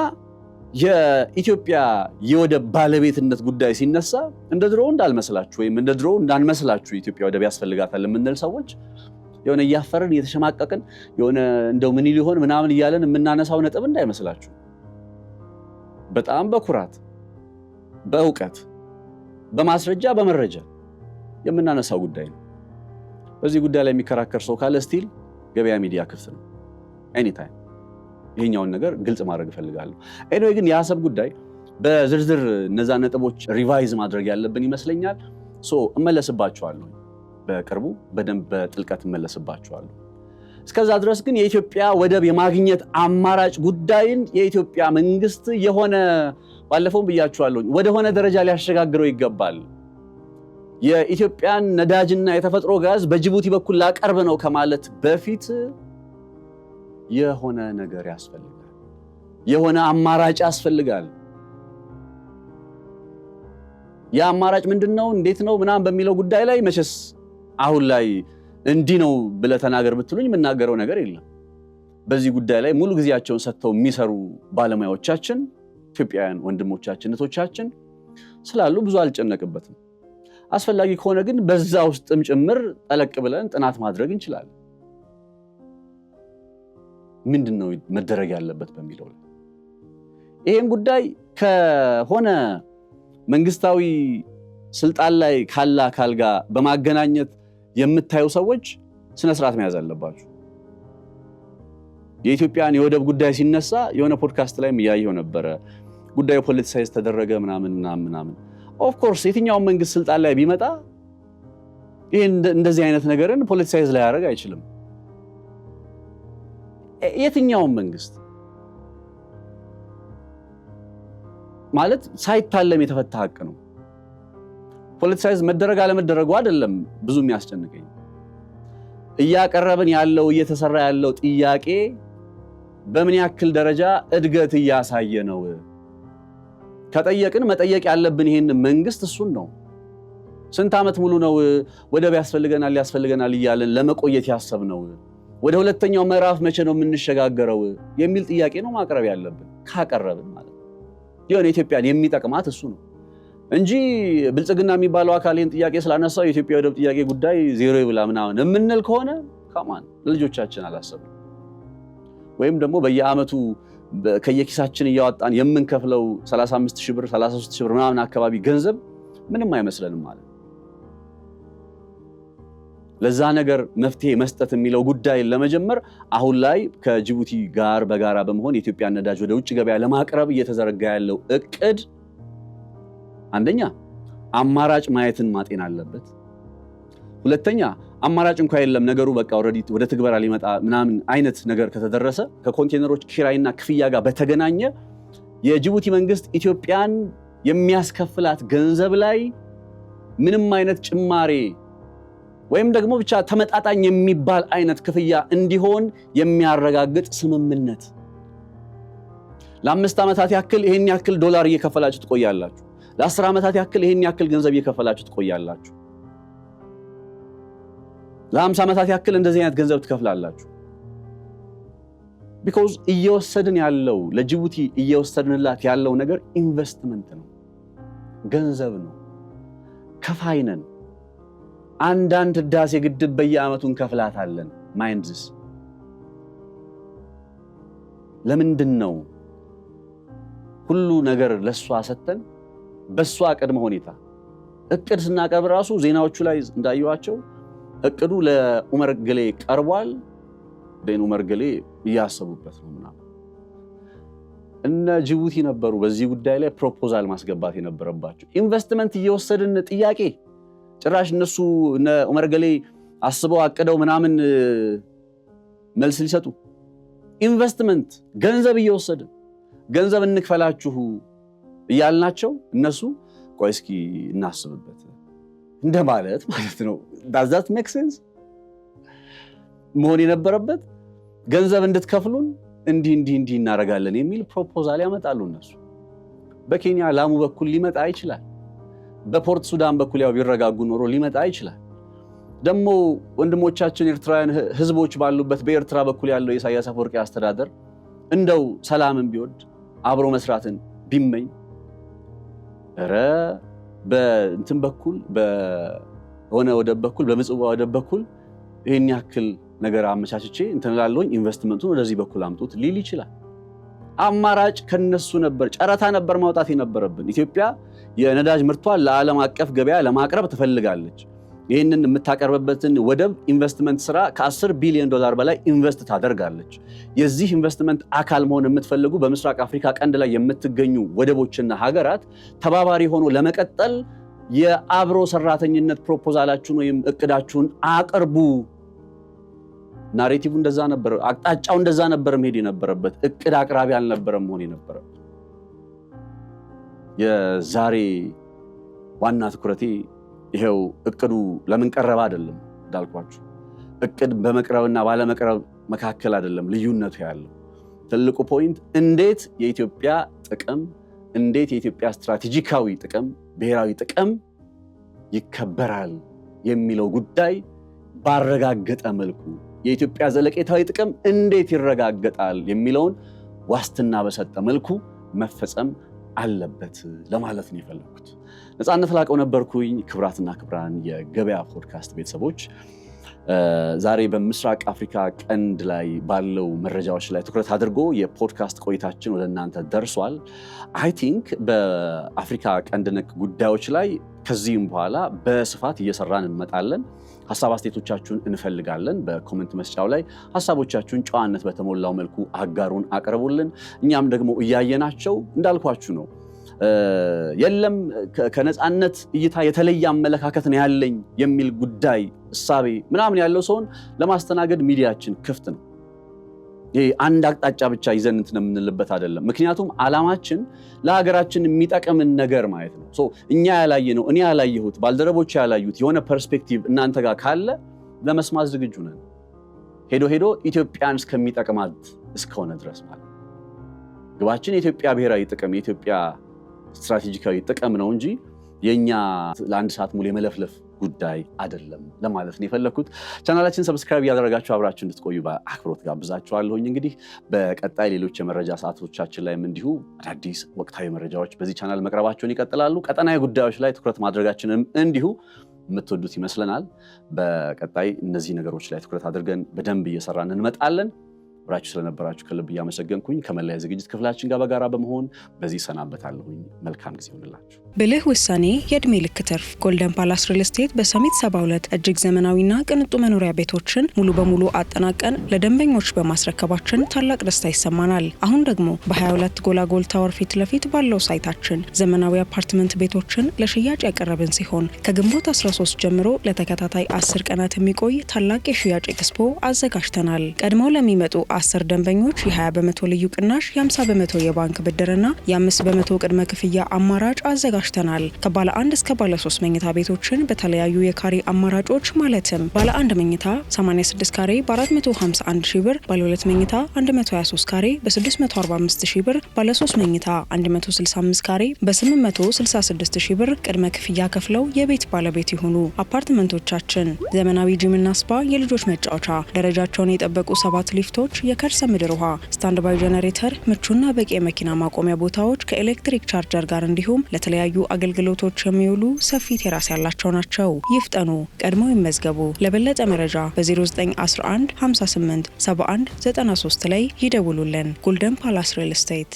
S1: የኢትዮጵያ የወደብ ባለቤትነት ጉዳይ ሲነሳ እንደ ድሮው እንዳልመስላችሁ ወይም እንደ ድሮው እንዳንመስላችሁ ኢትዮጵያ ወደብ ያስፈልጋታል የምንል ሰዎች የሆነ እያፈርን እየተሸማቀቅን የሆነ እንደው ምን ሊሆን ምናምን እያለን የምናነሳው ነጥብ እንዳይመስላችሁ በጣም በኩራት በእውቀት በማስረጃ በመረጃ የምናነሳው ጉዳይ ነው። በዚህ ጉዳይ ላይ የሚከራከር ሰው ካለ ስቲል ገበያ ሚዲያ ክፍት ነው ኤኒታይም። ይሄኛውን ነገር ግልጽ ማድረግ እፈልጋለሁ። ኤኒዌይ ግን የአሰብ ጉዳይ በዝርዝር እነዛ ነጥቦች ሪቫይዝ ማድረግ ያለብን ይመስለኛል። እመለስባቸዋለሁ በቅርቡ በደንብ በጥልቀት እመለስባቸዋለሁ። እስከዛ ድረስ ግን የኢትዮጵያ ወደብ የማግኘት አማራጭ ጉዳይን የኢትዮጵያ መንግስት የሆነ ባለፈውም ብያችኋለሁ ወደሆነ ደረጃ ሊያሸጋግረው ይገባል። የኢትዮጵያን ነዳጅና የተፈጥሮ ጋዝ በጅቡቲ በኩል ላቀርብ ነው ከማለት በፊት የሆነ ነገር ያስፈልጋል። የሆነ አማራጭ ያስፈልጋል። ያ አማራጭ ምንድነው? እንዴት ነው? ምናምን በሚለው ጉዳይ ላይ መቼስ አሁን ላይ እንዲህ ነው ብለህ ተናገር ብትሉኝ የምናገረው ነገር የለም። በዚህ ጉዳይ ላይ ሙሉ ጊዜያቸውን ሰጥተው የሚሰሩ ባለሙያዎቻችን፣ ኢትዮጵያውያን ወንድሞቻችን እህቶቻችን ስላሉ ብዙ አልጨነቅበትም። አስፈላጊ ከሆነ ግን በዛ ውስጥም ጭምር ጠለቅ ብለን ጥናት ማድረግ እንችላለን። ምንድነው መደረግ ያለበት በሚለው ላይ ይሄን ጉዳይ ከሆነ መንግስታዊ ስልጣን ላይ ካለ አካል ጋር በማገናኘት የምታዩ ሰዎች ስነ ስርዓት መያዝ አለባችሁ። የኢትዮጵያን የወደብ ጉዳይ ሲነሳ የሆነ ፖድካስት ላይ ያየው ነበረ ጉዳዩ ፖለቲሳይዝ ተደረገ ምናምን። ኦፍ ኮርስ የትኛው መንግስት ስልጣን ላይ ቢመጣ ይሄ እንደዚህ አይነት ነገርን ፖለቲሳይዝ ላይ ያደርግ አይችልም። የትኛው መንግስት ማለት ሳይታለም የተፈታ ሀቅ ነው። ፖለቲሳይዝ መደረግ አለመደረጉ አይደለም ብዙ የሚያስጨንቀኝ። እያቀረብን ያለው እየተሰራ ያለው ጥያቄ በምን ያክል ደረጃ እድገት እያሳየ ነው? ከጠየቅን መጠየቅ ያለብን ይሄን መንግስት እሱን ነው። ስንት ዓመት ሙሉ ነው ወደብ ያስፈልገናል እያለን ለመቆየት ያሰብነው? ወደ ሁለተኛው ምዕራፍ መቼ ነው የምንሸጋገረው የሚል ጥያቄ ነው ማቅረብ ያለብን። ካቀረብን ማለት የሆነ ኢትዮጵያን የሚጠቅማት እሱ ነው እንጂ ብልጽግና የሚባለው አካል ይሄን ጥያቄ ስላነሳው የኢትዮጵያ ወደብ ጥያቄ ጉዳይ ዜሮ ይብላ ምናምን የምንል ከሆነ ከማን ልጆቻችን አላሰብም። ወይም ደግሞ በየዓመቱ ከየኪሳችን እያወጣን የምንከፍለው 35000 ብር 33000 ብር ምናምን አካባቢ ገንዘብ ምንም አይመስለንም ማለት ለዛ ነገር መፍትሄ መስጠት የሚለው ጉዳይ ለመጀመር አሁን ላይ ከጅቡቲ ጋር በጋራ በመሆን የኢትዮጵያ ነዳጅ ወደ ውጭ ገበያ ለማቅረብ እየተዘረጋ ያለው እቅድ አንደኛ አማራጭ ማየትን ማጤን አለበት። ሁለተኛ አማራጭ እንኳን የለም ነገሩ በቃ ኦሬዲ ወደ ትግበራ ሊመጣ ምናምን አይነት ነገር ከተደረሰ ከኮንቴነሮች ኪራይና ክፍያ ጋር በተገናኘ የጅቡቲ መንግስት ኢትዮጵያን የሚያስከፍላት ገንዘብ ላይ ምንም አይነት ጭማሬ ወይም ደግሞ ብቻ ተመጣጣኝ የሚባል አይነት ክፍያ እንዲሆን የሚያረጋግጥ ስምምነት ለ5 ዓመታት ያክል ይሄን ያክል ዶላር እየከፈላችሁ ትቆያላችሁ። ለ10 ዓመታት ያክል ይሄን ያክል ገንዘብ እየከፈላችሁ ትቆያላችሁ። ለ50 ዓመታት ያክል እንደዚህ አይነት ገንዘብ ትከፍላላችሁ። ቢኮዝ እየወሰድን ያለው ለጅቡቲ እየወሰድንላት ያለው ነገር ኢንቨስትመንት ነው፣ ገንዘብ ነው፣ ከፋይ ነን። አንዳንድ ህዳሴ ግድብ በየዓመቱ እንከፍላታለን። ማይንድስ ለምንድን ነው ሁሉ ነገር ለሷ ሰተን በሷ ቅድመ ሁኔታ እቅድ ስናቀርብ ራሱ ዜናዎቹ ላይ እንዳዩዋቸው እቅዱ ለኡመር ገሌ ቀርቧል። ኡመር ገሌ እያሰቡበት ነው ምናምን። እነ ጅቡቲ ነበሩ በዚህ ጉዳይ ላይ ፕሮፖዛል ማስገባት የነበረባቸው። ኢንቨስትመንት እየወሰድን ጥያቄ ጭራሽ እነሱ እነ ኡመር ገሌ አስበው አቅደው ምናምን መልስ ሊሰጡ ኢንቨስትመንት ገንዘብ እየወሰድን ገንዘብ እንክፈላችሁ እያልናቸው እነሱ ቆይ እስኪ እናስብበት እንደማለት ማለት ነው። does that make sense? መሆን የነበረበት ገንዘብ እንድትከፍሉን እንዲህ እናደርጋለን የሚል ፕሮፖዛል ያመጣሉ እነሱ። በኬንያ ላሙ በኩል ሊመጣ ይችላል። በፖርት ሱዳን በኩል ያው ቢረጋጉ ኖሮ ሊመጣ ይችላል። ደግሞ ወንድሞቻችን ኤርትራውያን ህዝቦች ባሉበት በኤርትራ በኩል ያለው የኢሳያስ አፈወርቂ አስተዳደር እንደው ሰላምን ቢወድ አብሮ መስራትን ቢመኝ በእንትን በኩል በሆነ ወደብ በኩል በምጽዋ ወደብ በኩል ይሄን ያክል ነገር አመቻችቼ እንትን እላለሁኝ ኢንቨስትመንቱን ወደዚህ በኩል አምጡት ሊል ይችላል። አማራጭ ከነሱ ነበር፣ ጨረታ ነበር ማውጣት የነበረብን። ኢትዮጵያ የነዳጅ ምርቷን ለዓለም አቀፍ ገበያ ለማቅረብ ትፈልጋለች። ይህንን የምታቀርብበትን ወደብ ኢንቨስትመንት ስራ ከ10 ቢሊዮን ዶላር በላይ ኢንቨስት ታደርጋለች። የዚህ ኢንቨስትመንት አካል መሆን የምትፈልጉ በምስራቅ አፍሪካ ቀንድ ላይ የምትገኙ ወደቦችና ሀገራት ተባባሪ ሆኖ ለመቀጠል የአብሮ ሰራተኝነት ፕሮፖዛላችሁን ወይም እቅዳችሁን አቅርቡ። ናሬቲቭ እንደዛ ነበር፣ አቅጣጫው እንደዛ ነበር መሄድ የነበረበት። እቅድ አቅራቢ አልነበረም መሆን የነበረበት። የዛሬ ዋና ትኩረቴ ይሄው እቅዱ ለምን ቀረበ አይደለም እንዳልኳችሁ። እቅድ በመቅረብና ባለመቅረብ መካከል አይደለም ልዩነቱ ያለው። ትልቁ ፖይንት እንዴት የኢትዮጵያ ጥቅም፣ እንዴት የኢትዮጵያ ስትራቴጂካዊ ጥቅም፣ ብሔራዊ ጥቅም ይከበራል የሚለው ጉዳይ ባረጋገጠ መልኩ የኢትዮጵያ ዘለቄታዊ ጥቅም እንዴት ይረጋገጣል የሚለውን ዋስትና በሰጠ መልኩ መፈጸም አለበት ለማለት ነው የፈለኩት። ነፃነት ላቀው ነበርኩኝ። ክብራትና ክብራን የገበያ ፖድካስት ቤተሰቦች ዛሬ በምስራቅ አፍሪካ ቀንድ ላይ ባለው መረጃዎች ላይ ትኩረት አድርጎ የፖድካስት ቆይታችን ወደ እናንተ ደርሷል። አይ ቲንክ በአፍሪካ ቀንድ ነክ ጉዳዮች ላይ ከዚህም በኋላ በስፋት እየሰራን እንመጣለን። ሐሳብ አስተያየቶቻችሁን እንፈልጋለን። በኮሜንት መስጫው ላይ ሐሳቦቻችሁን ጨዋነት በተሞላው መልኩ አጋሩን፣ አቅርቡልን። እኛም ደግሞ እያየናቸው እንዳልኳችሁ ነው። የለም ከነፃነት እይታ የተለየ አመለካከት ነው ያለኝ የሚል ጉዳይ እሳቤ ምናምን ያለው ሰውን ለማስተናገድ ሚዲያችን ክፍት ነው። ይሄ አንድ አቅጣጫ ብቻ ይዘን እንትን የምንልበት አይደለም። ምክንያቱም ዓላማችን ለሀገራችን የሚጠቅምን ነገር ማለት ነው። እኛ ያላየነው፣ እኔ ያላየሁት፣ ባልደረቦች ያላዩት የሆነ ፐርስፔክቲቭ እናንተ ጋር ካለ ለመስማት ዝግጁ ነን። ሄዶ ኢትዮጵያን እስከሚጠቅማት እስከሆነ ድረስ ማለት ግባችን የኢትዮጵያ ብሔራዊ ጥቅም፣ የኢትዮጵያ ስትራቴጂካዊ ጥቅም ነው እንጂ የኛ ለአንድ ሰዓት ሙሉ የመለፍለፍ ጉዳይ አይደለም ለማለት ነው የፈለኩት። ቻናላችን ሰብስክራይብ ያደረጋችሁ አብራችሁ እንድትቆዩ በአክብሮት ጋብዛችኋለሁኝ። እንግዲህ በቀጣይ ሌሎች የመረጃ ሰዓቶቻችን ላይም እንዲሁ አዳዲስ ወቅታዊ መረጃዎች በዚህ ቻናል መቅረባቸውን ይቀጥላሉ። ቀጠናዊ ጉዳዮች ላይ ትኩረት ማድረጋችንም እንዲሁ የምትወዱት ይመስለናል። በቀጣይ እነዚህ ነገሮች ላይ ትኩረት አድርገን በደንብ እየሰራን እንመጣለን። አብራችሁ ስለነበራችሁ ከልብ እያመሰገንኩኝ ከመለያ ዝግጅት ክፍላችን ጋር በጋራ በመሆን በዚህ ሰናበታለሁኝ። መልካም ጊዜ ይሁንላችሁ።
S2: ብልህ ውሳኔ የዕድሜ ልክ ትርፍ። ጎልደን ፓላስ ሪል ስቴት በሰሚት 72 እጅግ ዘመናዊና ቅንጡ መኖሪያ ቤቶችን ሙሉ በሙሉ አጠናቀን ለደንበኞች በማስረከባችን ታላቅ ደስታ ይሰማናል። አሁን ደግሞ በ22 ጎላጎል ታወር ፊት ለፊት ባለው ሳይታችን ዘመናዊ አፓርትመንት ቤቶችን ለሽያጭ ያቀረብን ሲሆን ከግንቦት 13 ጀምሮ ለተከታታይ 10 ቀናት የሚቆይ ታላቅ የሽያጭ ኤክስፖ አዘጋጅተናል። ቀድመው ለሚመጡ 10 ደንበኞች የ20 በመቶ ልዩ ቅናሽ፣ የ50 በመቶ የባንክ ብድርና የ5 በመቶ ቅድመ ክፍያ አማራጭ አዘጋጅተናል። ከባለ 1 እስከ ባለ 3 መኝታ ቤቶችን በተለያዩ የካሬ አማራጮች ማለትም ባለ 1 መኝታ 86 ካሬ በ451 ሺህ ብር፣ ባለ 2 መኝታ 123 ካሬ በ645 ሺህ ብር፣ ባለ 3 መኝታ 165 ካሬ በ866 ሺህ ብር ቅድመ ክፍያ ከፍለው የቤት ባለቤት ይሁኑ። አፓርትመንቶቻችን ዘመናዊ ጂምና ስፓ፣ የልጆች መጫወቻ፣ ደረጃቸውን የጠበቁ 7 ሊፍቶች፣ የከርሰ ምድር ውሃ፣ ስታንድ ባይ ጀነሬተር፣ ምቹና በቂ የመኪና ማቆሚያ ቦታዎች ከኤሌክትሪክ ቻርጀር ጋር እንዲሁም ለተለያዩ አገልግሎቶች የሚውሉ ሰፊ ቴራስ ያላቸው ናቸው። ይፍጠኑ፣ ቀድመው ይመዝገቡ። ለበለጠ መረጃ በ0911 58 71 93 ላይ ይደውሉልን። ጎልደን ፓላስ ሪል ስቴት